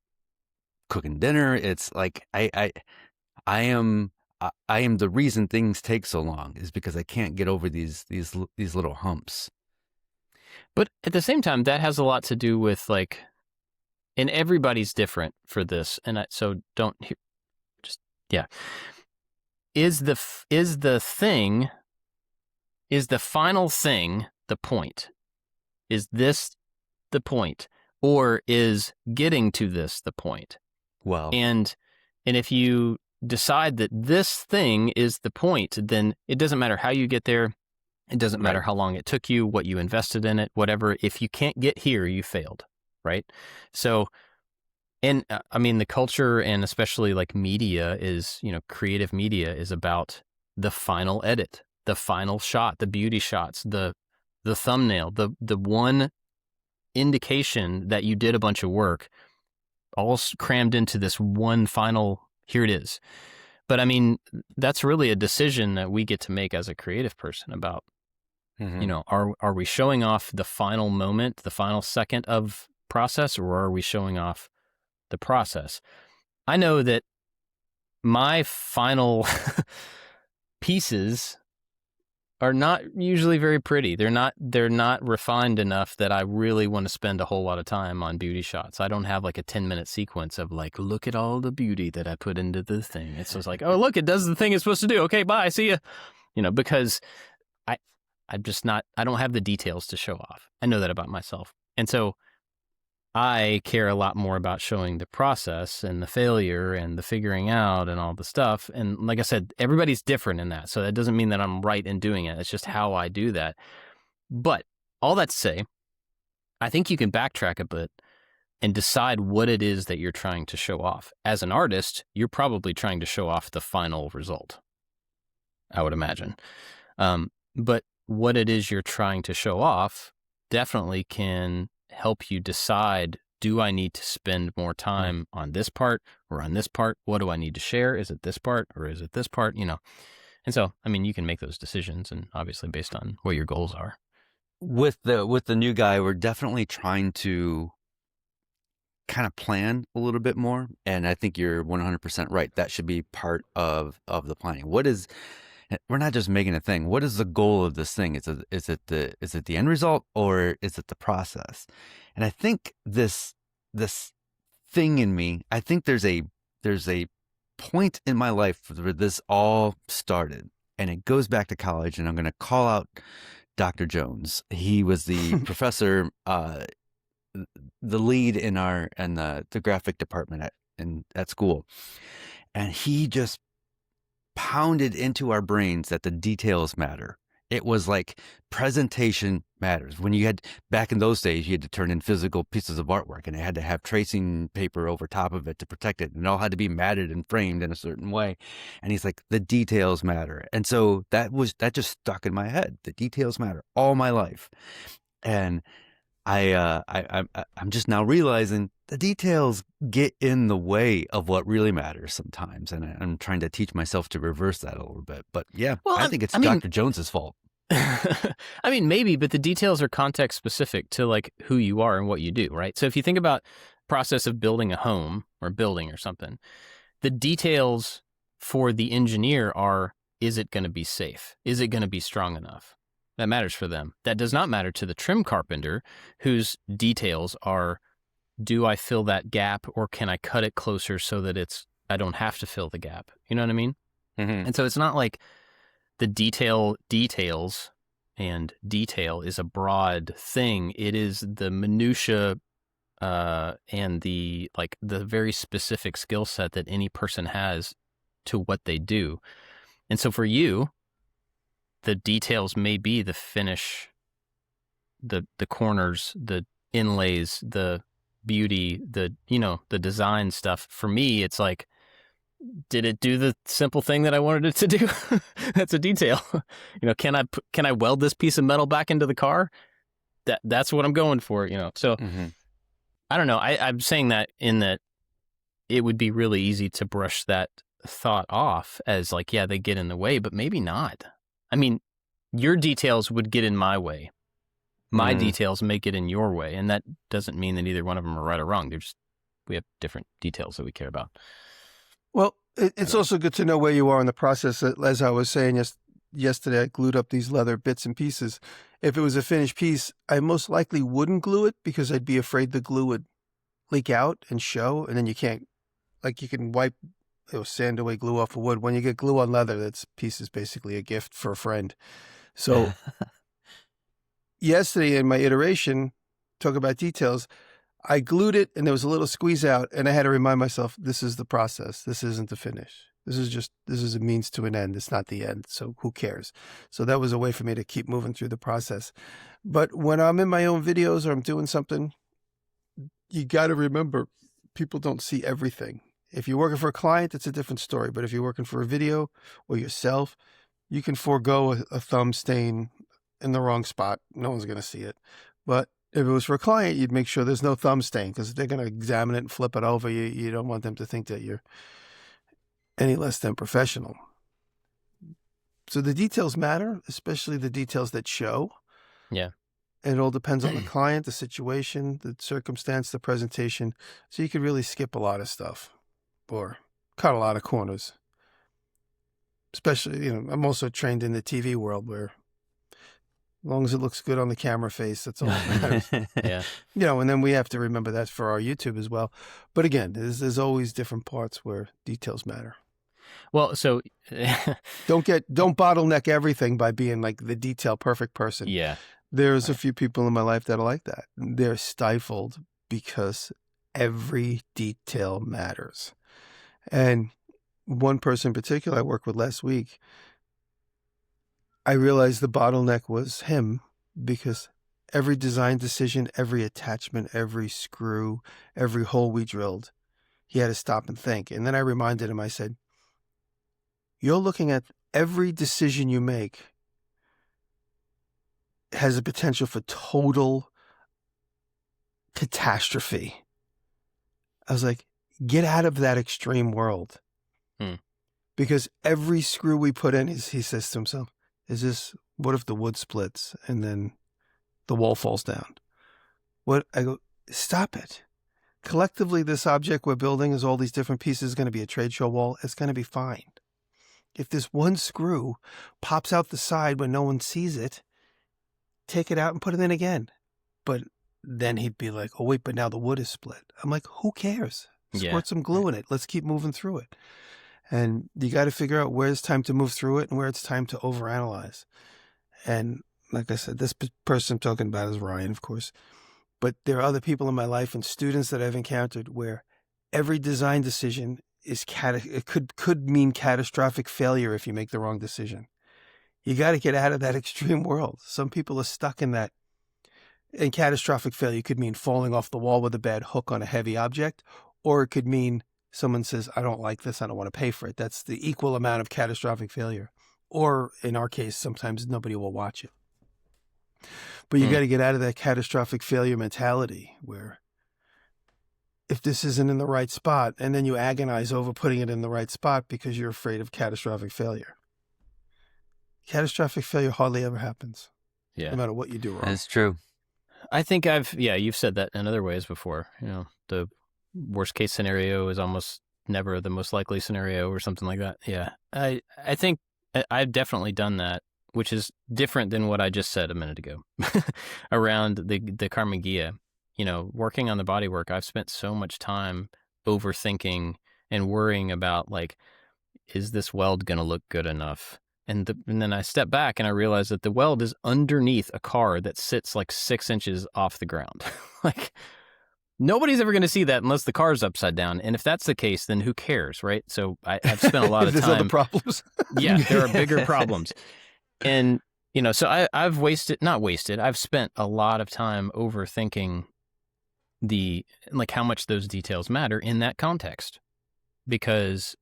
cooking dinner. It's like I am the reason things take so long is because I can't get over these little humps. But at the same time, that has a lot to do with like, and everybody's different for this. And so don't just, yeah. Is the final thing the point? Is this the point? Or is getting to this the point? Well, and if you decide that this thing is the point, then it doesn't matter how you get there. It doesn't matter how long it took you, what you invested in it, whatever. If you can't get here, you failed, right? So, and I mean, the culture and especially like media is, creative media is about the final edit, the final shot, the beauty shots, the thumbnail, the one indication that you did a bunch of work, all crammed into this one final, here it is. But I mean, that's really a decision that we get to make as a creative person about, are we showing off the final moment, the final second of process, or are we showing off the process? I know that my final pieces are not usually very pretty. They're not refined enough that I really want to spend a whole lot of time on beauty shots. I don't have like a 10-minute sequence of like, look at all the beauty that I put into the thing. It's just like, oh, look, it does the thing it's supposed to do. Okay, bye, see ya. Because I don't have the details to show off. I know that about myself. And so I care a lot more about showing the process and the failure and the figuring out and all the stuff. And like I said, everybody's different in that. So that doesn't mean that I'm right in doing it. It's just how I do that. But all that to say, I think you can backtrack a bit and decide what it is that you're trying to show off. As an artist, you're probably trying to show off the final result, I would imagine. But what it is you're trying to show off definitely can help you decide, do I need to spend more time on this part or on this part? What do I need to share? Is it this part or is it this part? And so, I mean, you can make those decisions, and obviously based on what your goals are. With the new guy, we're definitely trying to kind of plan a little bit more. And I think you're 100% right. That should be part of the planning. We're not just making a thing. What is the goal of this thing? Is it the end result, or is it the process? And I think this thing in me, I think there's a point in my life where this all started, and it goes back to college. And I'm going to call out Dr. Jones. He was the professor, the lead in the graphic department at school, and he just pounded into our brains that the details matter. It was like presentation matters. When you had, back in those days, you had to turn in physical pieces of artwork, and it had to have tracing paper over top of it to protect it. And it all had to be matted and framed in a certain way. And he's like, the details matter. And so that just stuck in my head. The details matter all my life. And I'm just now realizing the details get in the way of what really matters sometimes, and I'm trying to teach myself to reverse that a little bit. But yeah, well, I think it's Dr. Jones's fault. I mean, maybe, but the details are context specific to like who you are and what you do, right? So if you think about process of building a home or building or something, the details for the engineer are, is it going to be safe? Is it going to be strong enough? That matters for them. That does not matter to the trim carpenter, whose details are, do I fill that gap, or can I cut it closer so that I don't have to fill the gap? You know what I mean? Mm-hmm. And so it's not like the details and detail is a broad thing. It is the minutia and the very specific skill set that any person has to what they do. And so for you, the details may be the finish, the corners, the inlays, the beauty, the design stuff. For me, it's like, did it do the simple thing that I wanted it to do? That's a detail. Can I weld this piece of metal back into the car? That's what I'm going for, So mm-hmm. I don't know. I'm saying that in that it would be really easy to brush that thought off as like, yeah, they get in the way, but maybe not. I mean, your details would get in my way. My details make it in your way, and that doesn't mean that either one of them are right or wrong. We have different details that we care about. Well, it's also good to know where you are in the process. As I was saying yesterday, I glued up these leather bits and pieces. If it was a finished piece, I most likely wouldn't glue it because I'd be afraid the glue would leak out and show, and then you can't, like you can wipe, sand away glue off of wood. When you get glue on leather, that piece is basically a gift for a friend. So yesterday in my iteration, talk about details, I glued it and there was a little squeeze out and I had to remind myself, this is the process. This isn't the finish. This is a means to an end. It's not the end. So who cares? So that was a way for me to keep moving through the process. But when I'm in my own videos or I'm doing something, you got to remember people don't see everything. If you're working for a client, it's a different story. But if you're working for a video or yourself, you can forego a thumb stain in the wrong spot. No one's going to see it. But if it was for a client, you'd make sure there's no thumb stain because they're going to examine it and flip it over. You don't want them to think that you're any less than professional. So the details matter, especially the details that show. Yeah. And it all depends on the client, the situation, the circumstance, the presentation. So you could really skip a lot of stuff or cut a lot of corners. Especially, I'm also trained in the TV world where as long as it looks good on the camera face, that's all that matters. Yeah. And then we have to remember that for our YouTube as well. But again, there's always different parts where details matter. Well, so don't bottleneck everything by being like the detail perfect person. Yeah. There's a few people in my life that are like that. They're stifled because every detail matters. And one person in particular I worked with last week, I realized the bottleneck was him because every design decision, every attachment, every screw, every hole we drilled, he had to stop and think. And then I reminded him, I said, you're looking at every decision you make has a potential for total catastrophe. I was like, get out of that extreme world. Because every screw we put in, he says to himself, what if the wood splits and then the wall falls down? I go, stop it. Collectively, this object we're building is all these different pieces going to be a trade show wall. It's going to be fine. If this one screw pops out the side when no one sees it, take it out and put it in again. But then he'd be like, oh, wait, but now the wood is split. I'm like, who cares? Squirt some glue in it. Let's keep moving through it. And you got to figure out where it's time to move through it and where it's time to overanalyze. And like I said, this person I'm talking about is Ryan, of course. But there are other people in my life and students that I've encountered where every design decision it could mean catastrophic failure if you make the wrong decision. You got to get out of that extreme world. Some people are stuck in that. And catastrophic failure could mean falling off the wall with a bad hook on a heavy object, or it could mean someone says, I don't like this, I don't want to pay for it. That's the equal amount of catastrophic failure. Or in our case, sometimes nobody will watch it. But you got to get out of that catastrophic failure mentality where if this isn't in the right spot, and then you agonize over putting it in the right spot because you're afraid of catastrophic failure. Catastrophic failure hardly ever happens. Yeah. No matter what you do wrong. That's true. I think you've said that in other ways before. The worst case scenario is almost never the most likely scenario or something like that. Yeah. I think I've definitely done that, which is different than what I just said a minute ago around the Karma Gia. Working on the bodywork, I've spent so much time overthinking and worrying about, like, is this weld going to look good enough? And then I step back and I realize that the weld is underneath a car that sits like 6 inches off the ground. Like, nobody's ever going to see that unless the car's upside down. And if that's the case, then who cares, right? So I've spent a lot of time. There's other problems. Yeah, there are bigger problems. And, so I've spent a lot of time overthinking how much those details matter in that context, because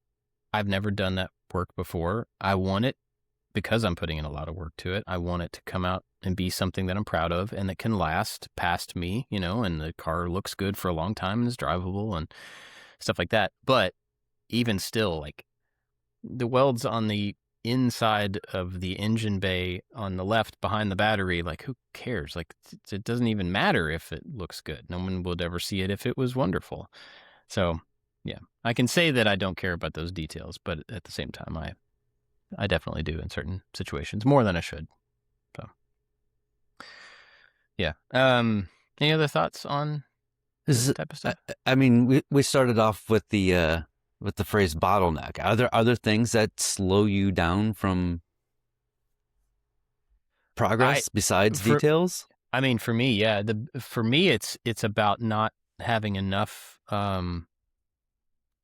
I've never done that work before. I want it, because I'm putting in a lot of work to it, I want it to come out and be something that I'm proud of and that can last past me, and the car looks good for a long time and is drivable and stuff like that. But even still, like, the welds on the inside of the engine bay on the left behind the battery, like, who cares? Like, it doesn't even matter if it looks good. No one would ever see it if it was wonderful. So, yeah, I can say that I don't care about those details, but at the same time, I definitely do in certain situations, more than I should. So, yeah. Any other thoughts on this type of stuff? I mean, we started off with the phrase bottleneck. Are there other things that slow you down from progress besides details? I mean, for me, yeah. For me, it's about not having enough,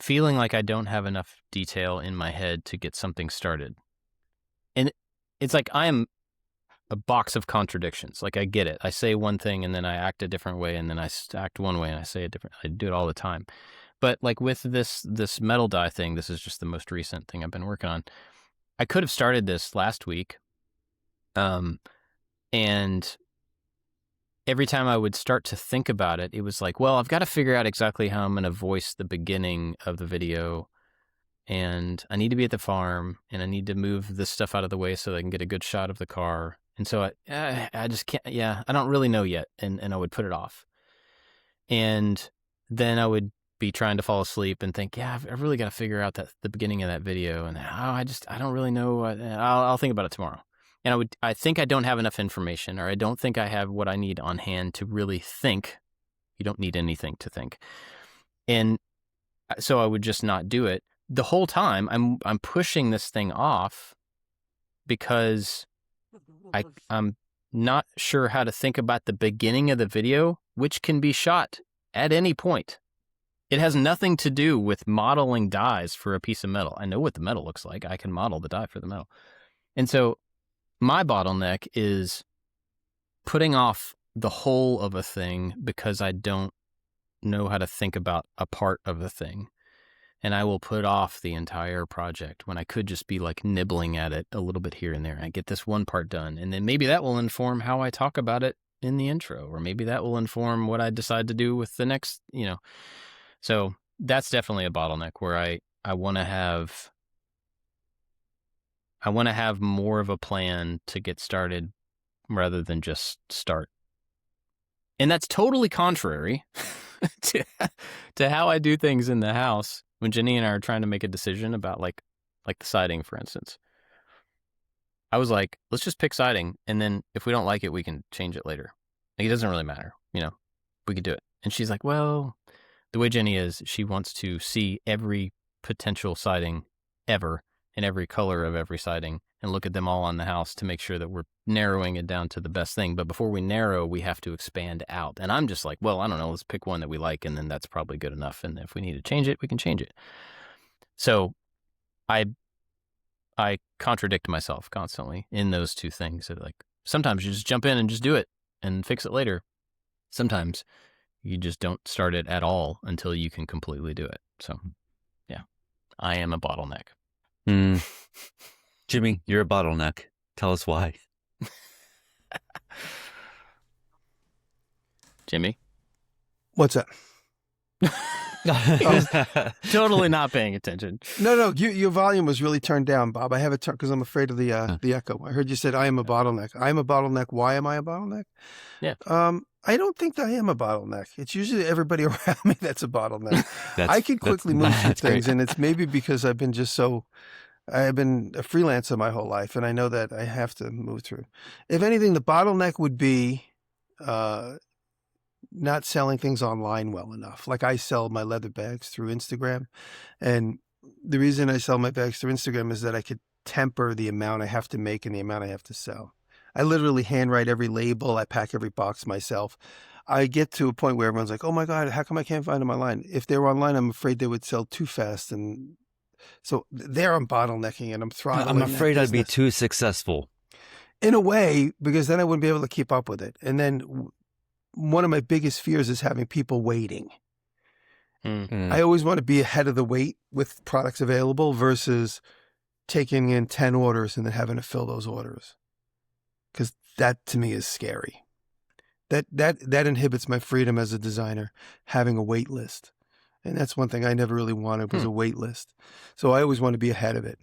feeling like I don't have enough detail in my head to get something started. And it's like I am a box of contradictions. Like, I get it. I say one thing and then I act a different way, and then I act one way and I say a different. I do it all the time. But like with this metal die thing, this is just the most recent thing I've been working on. I could have started this last week. And every time I would start to think about it, it was like, well, I've got to figure out exactly how I'm going to voice the beginning of the video. And I need to be at the farm, and I need to move this stuff out of the way so that I can get a good shot of the car. And so I just can't, I don't really know yet. And I would put it off. And then I would be trying to fall asleep and think, I've really got to figure out the beginning of that video. And I don't really know. I'll think about it tomorrow. And I think I don't have enough information, or I don't think I have what I need on hand to really think. You don't need anything to think. And so I would just not do it. The whole time I'm pushing this thing off because I'm not sure how to think about the beginning of the video, which can be shot at any point. It has nothing to do with modeling dies for a piece of metal. I know what the metal looks like. I can model the die for the metal. And so my bottleneck is putting off the whole of a thing because I don't know how to think about a part of the thing. And I will put off the entire project when I could just be like nibbling at it a little bit here and there. I get this one part done, and then maybe that will inform how I talk about it in the intro, or maybe that will inform what I decide to do with the next, So that's definitely a bottleneck where I want to have more of a plan to get started rather than just start. And that's totally contrary to how I do things in the house when Jenny and I are trying to make a decision about like the siding, for instance. I was like, let's just pick siding, and then if we don't like it, we can change it later. Like, it doesn't really matter, we could do it. And she's like, well, the way Jenny is, she wants to see every potential siding ever and every color of every siding and look at them all on the house to make sure that we're narrowing it down to the best thing. But before we narrow, we have to expand out. And I'm just like, well, I don't know, let's pick one that we like, and then that's probably good enough. And if we need to change it, we can change it. So I contradict myself constantly in those two things. So like, sometimes you just jump in and just do it and fix it later. Sometimes you just don't start it at all until you can completely do it. So yeah, I am a bottleneck. Jimmy, you're a bottleneck. Tell us why. Jimmy? What's that? He was totally not paying attention. No, your volume was really turned down, Bob. I have it turned because I'm afraid of the echo. I heard you said, I am a bottleneck. I am a bottleneck. Why am I a bottleneck? Yeah. I don't think that I am a bottleneck. It's usually everybody around me that's a bottleneck. I can quickly move through things, and it's maybe because I've been I've been a freelancer my whole life, and I know that I have to move through. If anything, the bottleneck would be not selling things online well enough. Like, I sell my leather bags through Instagram, and the reason I sell my bags through Instagram is that I could temper the amount I have to make and the amount I have to sell. I literally handwrite every label. I pack every box myself. I get to a point where everyone's like, oh my God, how come I can't find them online? If they were online, I'm afraid they would sell too fast. And so there I'm bottlenecking and I'm throttling. I'm afraid I'd be too successful. In a way, because then I wouldn't be able to keep up with it. And then one of my biggest fears is having people waiting. I always want to be ahead of the wait with products available versus taking in 10 orders and then having to fill those orders. Because that to me is scary. That inhibits my freedom as a designer, having a wait list. And that's one thing I never really wanted was a wait list. So I always want to be ahead of it.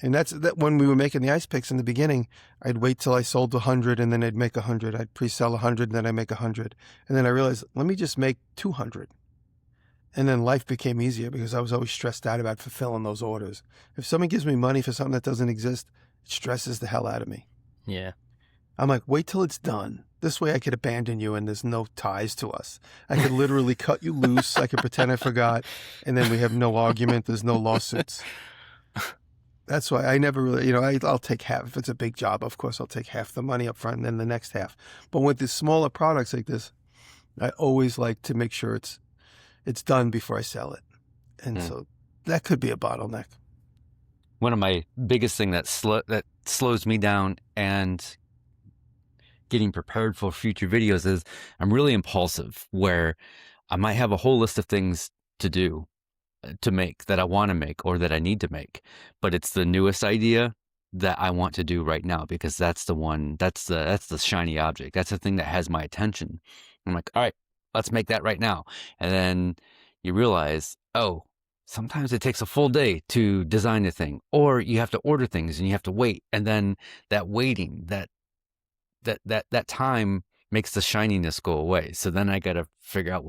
And that's that when we were making the ice picks in the beginning, I'd wait till I sold 100 and then I'd make 100. I'd pre-sell 100 and then I'd make 100. And then I realized, let me just make 200. And then life became easier because I was always stressed out about fulfilling those orders. If someone gives me money for something that doesn't exist, it stresses the hell out of me. Yeah. I'm like, wait till it's done. This way I could abandon you and there's no ties to us. I could literally cut you loose. I could pretend I forgot. And then we have no argument. There's no lawsuits. That's why I never really, I'll take half. If it's a big job, of course, I'll take half the money up front and then the next half. But with the smaller products like this, I always like to make sure it's done before I sell it. And so that could be a bottleneck. One of my biggest thing that slows me down and getting prepared for future videos is I'm really impulsive, where I might have a whole list of things to make that I want to make or that I need to make, but it's the newest idea that I want to do right now because that's the shiny object. That's the thing that has my attention. I'm like, all right, let's make that right now. And then you realize, oh, sometimes it takes a full day to design a thing, or you have to order things and you have to wait. And then that waiting, that time makes the shininess go away. So then I got to figure out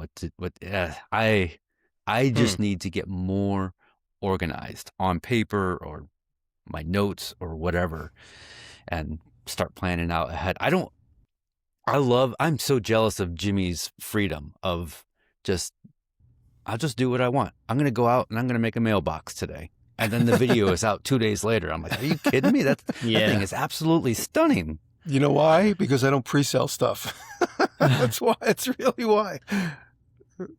I just need to get more organized on paper or my notes or whatever and start planning out ahead. I'm so jealous of Jimmy's freedom of I'll just do what I want. I'm going to go out and I'm going to make a mailbox today. And then the video is out 2 days later. I'm like, are you kidding me? That thing is absolutely stunning. You know why? Because I don't pre-sell stuff. That's why. It's really why.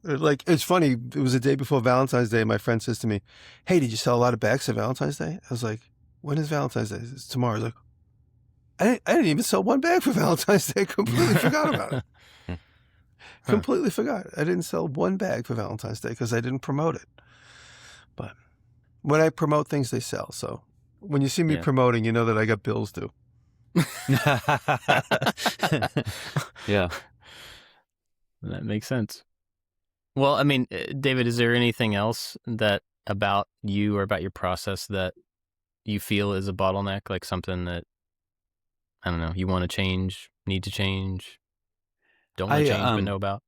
Like, it's funny. It was the day before Valentine's Day. My friend says to me, hey, did you sell a lot of bags for Valentine's Day? I was like, when is Valentine's Day? It's tomorrow. I was like, I didn't even sell one bag for Valentine's Day. I completely forgot about it. Completely forgot. I didn't sell one bag for Valentine's Day because I didn't promote it. But when I promote things, they sell. So when you see me promoting, you know that I got bills due. Yeah. That makes sense. Well, I mean, David, is there anything else that about you or about your process that you feel is a bottleneck, like something that, I don't know, you want to change, need to change, don't want to change, but know about?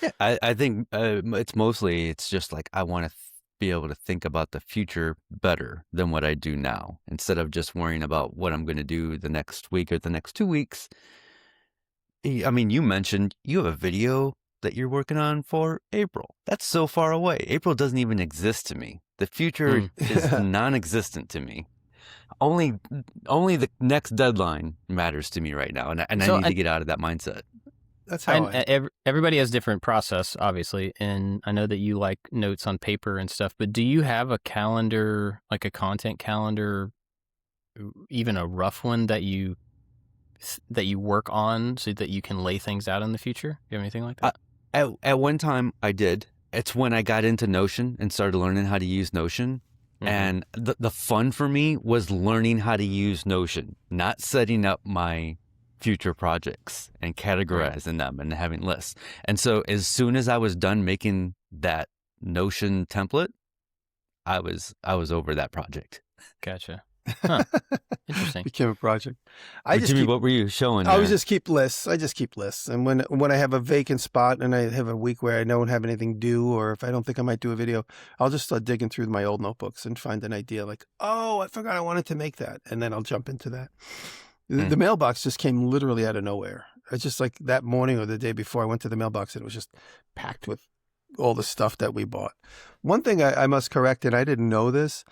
Yeah, I think it's just like I want to be able to think about the future better than what I do now, instead of just worrying about what I'm going to do the next week or the next 2 weeks. I mean, you mentioned you have a video that you're working on for April. That's so far away. April doesn't even exist to me. The future is non-existent to me. Only the next deadline matters to me right now, and I need to get out of that mindset. That's how everybody has different process, obviously, and I know that you like notes on paper and stuff, but do you have a calendar, like a content calendar, even a rough one that you work on so that you can lay things out in the future? Do you have anything like that? At one time, I did. It's when I got into Notion and started learning how to use Notion. Mm-hmm. And the fun for me was learning how to use Notion, not setting up my future projects and categorizing them and having lists. And so as soon as I was done making that Notion template, I was over that project. Gotcha. Huh. Interesting. Became a project. Jimmy, what were you showing? I just keep lists. I just keep lists. And when I have a vacant spot and I have a week where I don't have anything due, or if I don't think I might do a video, I'll just start digging through my old notebooks and find an idea like, oh, I forgot I wanted to make that. And then I'll jump into that. The mailbox just came literally out of nowhere. It's just like that morning or the day before I went to the mailbox and it was just packed with all the stuff that we bought. One thing I must correct, and I didn't know this,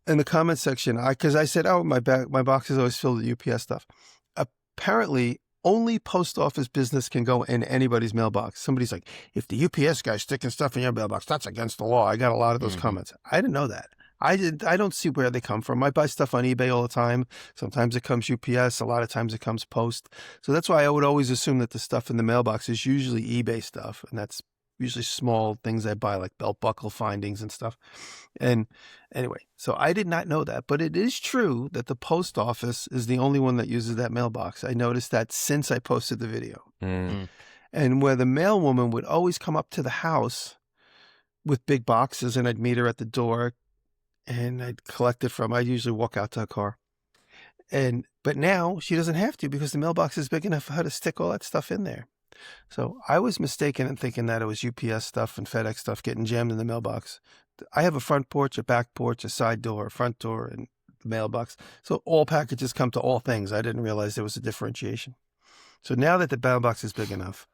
in the comment section, because I said, oh, my box is always filled with UPS stuff. Apparently, only post office business can go in anybody's mailbox. Somebody's like, if the UPS guy's sticking stuff in your mailbox, that's against the law. I got a lot of those comments. I didn't know that. I don't see where they come from. I buy stuff on eBay all the time. Sometimes it comes UPS. A lot of times it comes post. So that's why I would always assume that the stuff in the mailbox is usually eBay stuff. And that's usually small things I buy, like belt buckle findings and stuff. And anyway, so I did not know that. But it is true that the post office is the only one that uses that mailbox. I noticed that since I posted the video. And where the mailwoman would always come up to the house with big boxes, and I'd meet her at the door. and I'd collect it I'd usually walk out to her car. But now she doesn't have to because the mailbox is big enough for her to stick all that stuff in there. So I was mistaken in thinking that it was UPS stuff and FedEx stuff getting jammed in the mailbox. I have a front porch, a back porch, a side door, a front door, and the mailbox. So all packages come to all things. I didn't realize there was a differentiation. So now that the mailbox is big enough,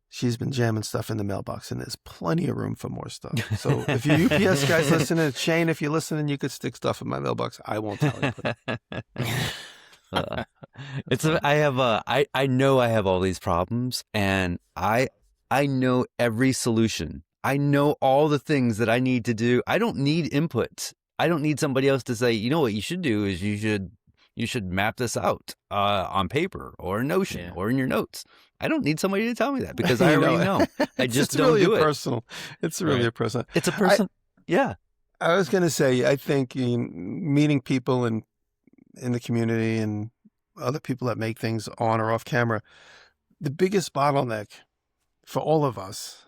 she's been jamming stuff in the mailbox, and there's plenty of room for more stuff. So if you UPS guys listening, Shane, if you're listening, you could stick stuff in my mailbox. I won't tell you. I know I have all these problems, and I know every solution. I know all the things that I need to do. I don't need input. I don't need somebody else to say, you know what you should do is you should map this out on paper or in Notion or in your notes. I don't need somebody to tell me that because I already know. I just don't really do it. Personal. It's really a personal. It's a person. Yeah. I was going to say, I think meeting people in the community and other people that make things on or off camera, the biggest bottleneck for all of us,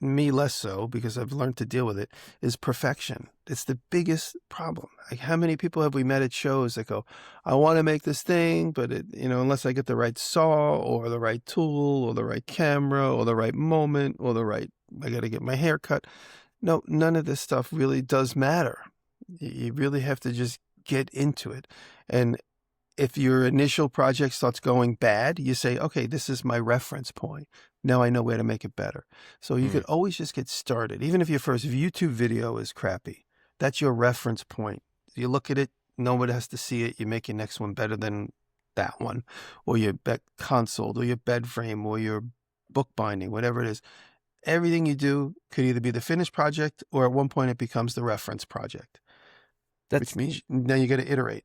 me less so because I've learned to deal with it, is perfection. It's the biggest problem. Like, how many people have we met at shows that go, I want to make this thing, but unless I get the right saw or the right tool or the right camera or the right moment or I got to get my hair cut. No, none of this stuff really does matter. You really have to just get into it. And if your initial project starts going bad, you say, okay, this is my reference point. Now I know where to make it better. So you could always just get started. Even if your first YouTube video is crappy, that's your reference point. You look at it, nobody has to see it. You make your next one better than that one, or your console, or your bed frame, or your book binding, whatever it is. Everything you do could either be the finished project, or at one point it becomes the reference project. Which means now you got to iterate.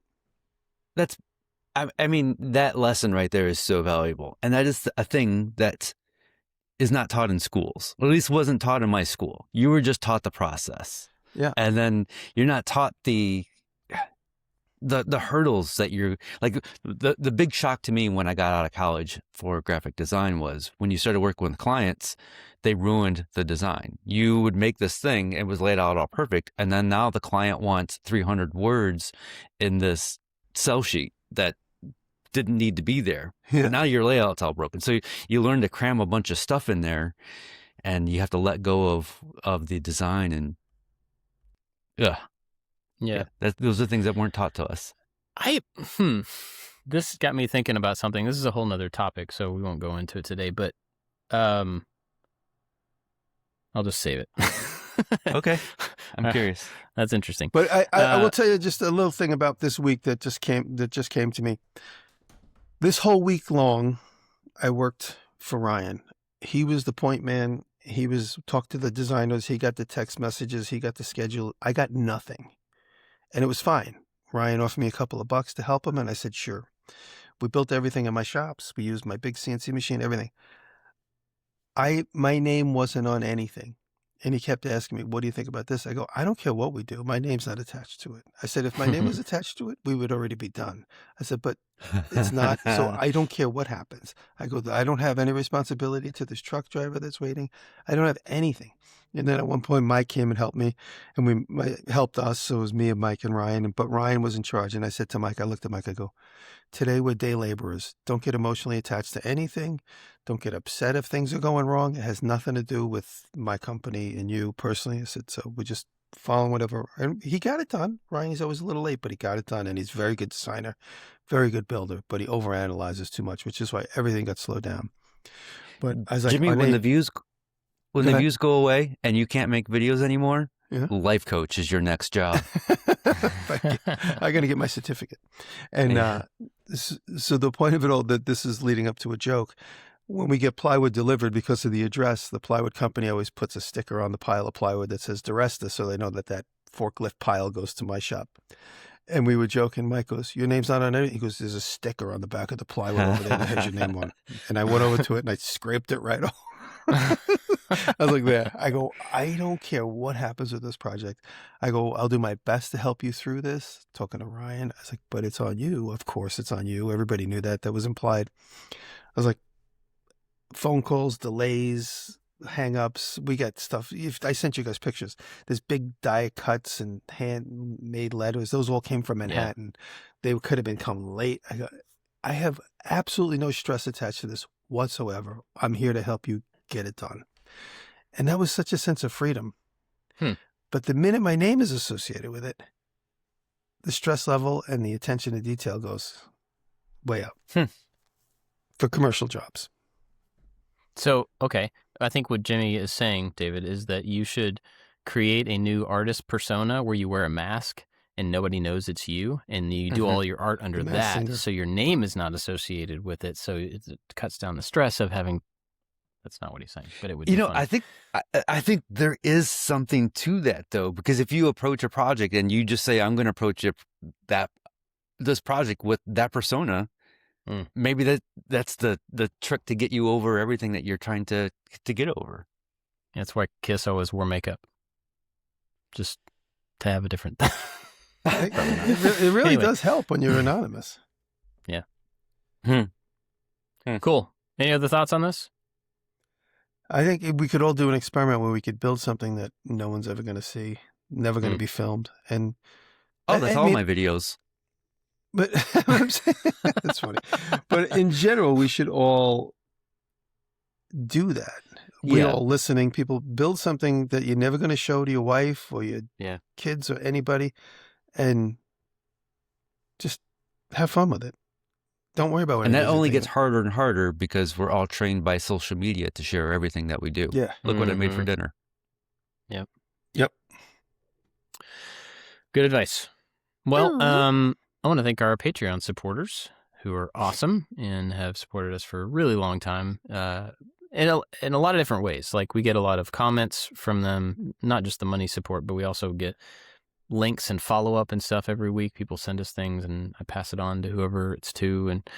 I mean, that lesson right there is so valuable. And that is a thing that is not taught in schools, or at least wasn't taught in my school. You were just taught the process. Yeah. And then you're not taught the hurdles that you're like. The big shock to me when I got out of college for graphic design was when you started working with clients, they ruined the design. You would make this thing, it was laid out all perfect. And then now the client wants 300 words in this cell sheet that didn't need to be there. Yeah. But now your layout's all broken. So you learn to cram a bunch of stuff in there, and you have to let go of the design. And those are things that weren't taught to us. This got me thinking about something. This is a whole nother topic, so we won't go into it today, but I'll just save it. Okay. I'm curious. That's interesting. But I will tell you just a little thing about this week that just came to me. This whole week long, I worked for Ryan. He was the point man. He talked to the designers. He got the text messages. He got the schedule. I got nothing. And it was fine. Ryan offered me a couple of bucks to help him, and I said, sure. We built everything in my shops. We used my big CNC machine, everything. My name wasn't on anything. And he kept asking me, what do you think about this? I go, I don't care what we do. My name's not attached to it. I said, if my name was attached to it, we would already be done. I said, but it's not. So I don't care what happens. I go, I don't have any responsibility to this truck driver that's waiting. I don't have anything. And then at one point, Mike came and helped me, and helped us. So it was me and Mike and Ryan, but Ryan was in charge. And I said to Mike, I looked at Mike, I go, today we're day laborers. Don't get emotionally attached to anything. Don't get upset if things are going wrong. It has nothing to do with my company and you personally. I said, so we're just following whatever. And he got it done. Ryan's always a little late, but he got it done. And he's a very good designer, very good builder, but he overanalyzes too much, which is why everything got slowed down. But I was like, Jimmy, when the views go away and you can't make videos anymore, life coach is your next job. I got to get my certificate. And so the point of it all, that this is leading up to a joke. When we get plywood delivered, because of the address, the plywood company always puts a sticker on the pile of plywood that says Diresta, so they know that forklift pile goes to my shop. And we were joking. Mike goes, your name's not on anything. He goes, there's a sticker on the back of the plywood over there that has your name on it. And I went over to it and I scraped it right off. I was like, there. I go, I don't care what happens with this project. I go, I'll do my best to help you through this. Talking to Ryan, I was like, but it's on you. Of course it's on you. Everybody knew that. That was implied. I was like, phone calls, delays, hang-ups. We get stuff. I sent you guys pictures. There's big die cuts and handmade letters. Those all came from Manhattan. They could have been come late. I have absolutely no stress attached to this whatsoever. I'm here to help you get it done. And that was such a sense of freedom. But the minute my name is associated with it, the stress level and the attention to detail goes way up for commercial jobs. So, okay. I think what Jimmy is saying, David, is that you should create a new artist persona where you wear a mask and nobody knows it's you, and you do all your art under that, singer. So your name is not associated with it, so it cuts down the stress of having. That's not what he's saying, but it would. Fun. I think there is something to that though, because if you approach a project and you just say, "I'm going to approach this project with that persona," maybe that's the trick to get you over everything that you're trying to get over. That's why Kiss always wore makeup, just to have a different. It really does help when you're anonymous. Yeah. Cool. Any other thoughts on this? I think we could all do an experiment where we could build something that no one's ever going to see, never going to be filmed. And that's all my videos. But that's funny. But in general, we should all do that. We're all listening. People build something that you're never going to show to your wife or your kids or anybody, and just have fun with it. Don't worry about what. And that only gets harder and harder because we're all trained by social media to share everything that we do. Yeah. Look what I made for dinner. Yep. Good advice. Well, I want to thank our Patreon supporters who are awesome and have supported us for a really long time in a lot of different ways. Like we get a lot of comments from them, not just the money support, but we also get links and follow-up and stuff every week. People send us things and I pass it on to whoever it's to, and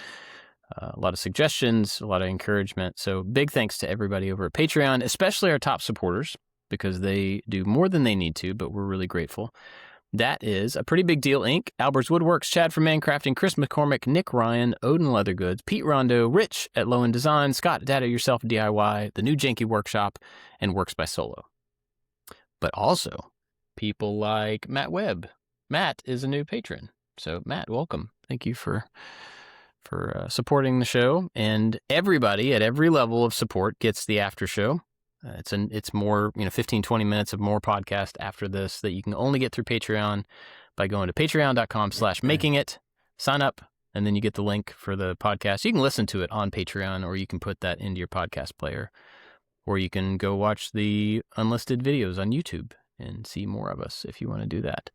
a lot of suggestions, a lot of encouragement. So big thanks to everybody over at Patreon, especially our top supporters, because they do more than they need to, but we're really grateful. That is A Pretty Big Deal Inc., Albert's Woodworks, Chad from Mancrafting, Chris McCormick, Nick Ryan, Odin Leather Goods, Pete Rondo, Rich at Low End Design, Scott Data Yourself DIY, The New Janky Workshop, and Works by Solo. But also people like Matt Webb. Matt is a new patron. So Matt, welcome. Thank you for supporting the show. And everybody at every level of support gets the after show. It's more, 15, 20 minutes of more podcast after this that you can only get through Patreon by going to patreon.com/makingit, sign up, and then you get the link for the podcast. You can listen to it on Patreon, or you can put that into your podcast player, or you can go watch the unlisted videos on YouTube and see more of us if you want to do that.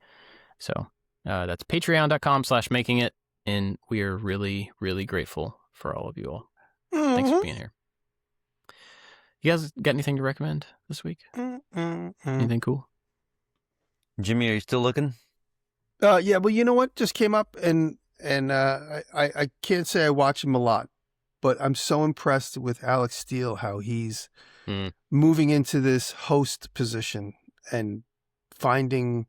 So that's patreon.com/makingit, and we are really, really grateful for all of you all. Thanks for being here. You guys got anything to recommend this week? Anything cool? Jimmy, are you still looking? Yeah, well, you know what just came up, and I can't say I watch him a lot, but I'm so impressed with Alex Steele, how he's moving into this host position and finding.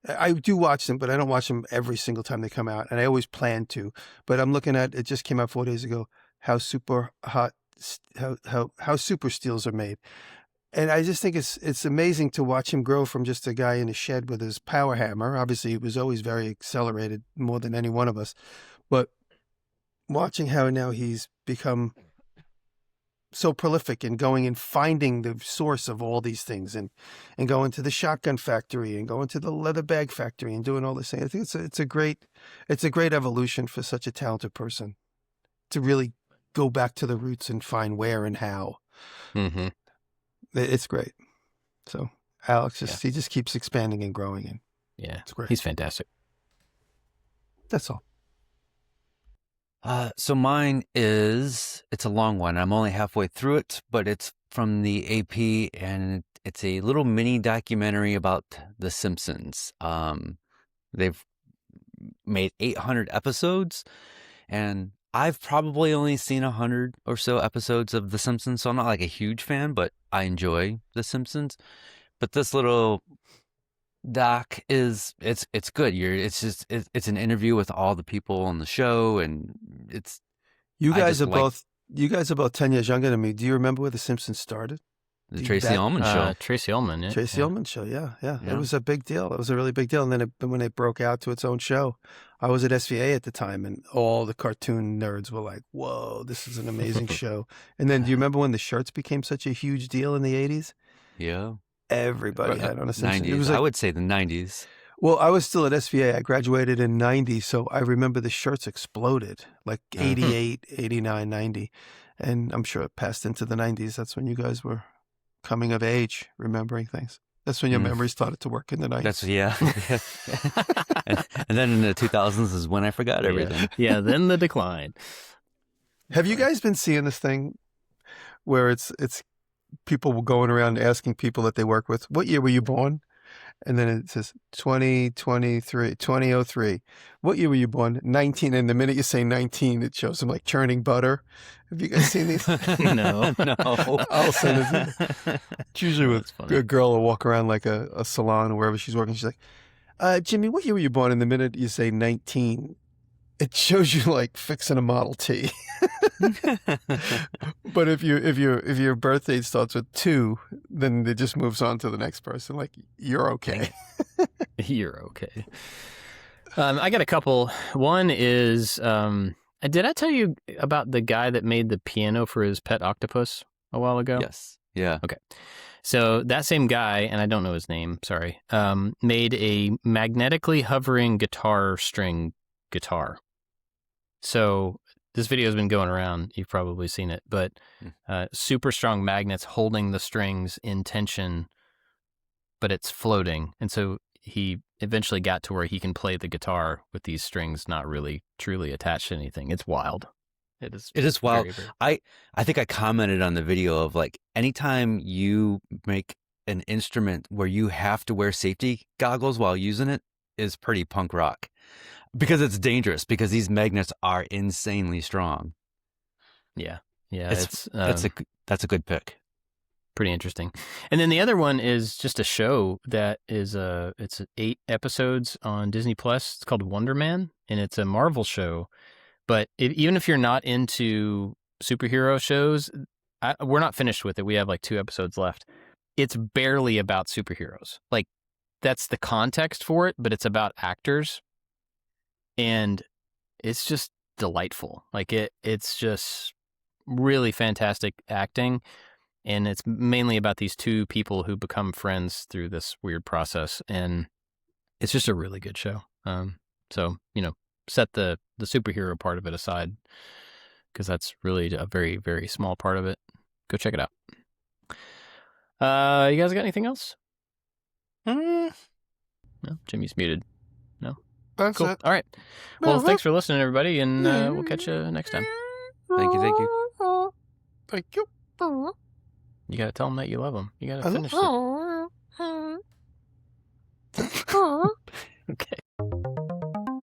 I do watch them, but I don't watch them every single time they come out, and I always plan to. But I'm looking at it. Just came out 4 days ago. How super steels are made, and I just think it's amazing to watch him grow from just a guy in a shed with his power hammer. Obviously, he was always very accelerated, more than any one of us, but watching how now he's become so prolific in going and finding the source of all these things, and going to the shotgun factory and going to the leather bag factory and doing all this thing. I think it's a great evolution for such a talented person to really go back to the roots and find where and how. Mm-hmm. It's great. So Alex he just keeps expanding and growing, and it's great. He's fantastic. That's all. So mine it's a long one. I'm only halfway through it, but it's from the AP, and it's a little mini documentary about The Simpsons. They've made 800 episodes, and I've probably only seen 100 or so episodes of The Simpsons, so I'm not like a huge fan, but I enjoy The Simpsons. But this little doc it's good. It's an interview with all the people on the show, and you guys are both 10 years younger than me. Do you remember where The Simpsons started? The Tracy Ullman show. Tracy Ullman. Yeah. Tracy Ullman show, yeah. It was a big deal. It was a really big deal. And then when it broke out to its own show, I was at SVA at the time, and all the cartoon nerds were like, whoa, this is an amazing show. And then do you remember when the shirts became such a huge deal in the 80s? Yeah. Everybody had on a Simpson. 90s. It was like, I would say the 90s. well, I was still at SVA. I graduated in 90, so I remember the shirts exploded, like 88, 89, 90. And I'm sure it passed into the 90s. That's when you guys were coming of age, remembering things. That's when your memory started to work in the 90s. That's, yeah. and then in the 2000s is when I forgot everything. Yeah, then the decline. Have you guys been seeing this thing where it's people going around asking people that they work with, what year were you born? And then it says 2003. What year were you born? 19. And the minute you say 19, it shows them like churning butter. Have you guys seen these? No. I'll send it. It's usually with a girl will walk around like a salon or wherever she's working. She's like, Jimmy, what year were you born? And the minute you say 19, it shows you like fixing a Model T. But if your birthday starts with 2, then it just moves on to the next person. Like, you're okay. You're okay. I got a couple. One is, did I tell you about the guy that made the piano for his pet octopus a while ago? Yes. Yeah. Okay. So that same guy, and I don't know his name, sorry, made a magnetically hovering guitar string guitar. So this video has been going around. You've probably seen it, but super strong magnets holding the strings in tension, but it's floating. And so he eventually got to where he can play the guitar with these strings not really truly attached to anything. It's wild. It is wild. Very, very... I think I commented on the video of like, anytime you make an instrument where you have to wear safety goggles while using it is pretty punk rock. Because it's dangerous, because these magnets are insanely strong. Yeah. That's a good pick. Pretty interesting. And then the other one is just a show that is it's 8 episodes on Disney Plus. It's called Wonder Man, and it's a Marvel show. But even if you're not into superhero shows, we're not finished with it. We have like 2 episodes left. It's barely about superheroes. Like, that's the context for it, but it's about actors. And it's just delightful. Like, it's just really fantastic acting. And it's mainly about these 2 people who become friends through this weird process. And it's just a really good show. So, set the superhero part of it aside, because that's really a very, very small part of it. Go check it out. You guys got anything else? No? Jimmy's muted. No? That's cool. it. All right. Well, thanks for listening, everybody, and we'll catch you next time. Thank you. Thank you. You got to tell them that you love them. You got to finish it. Okay.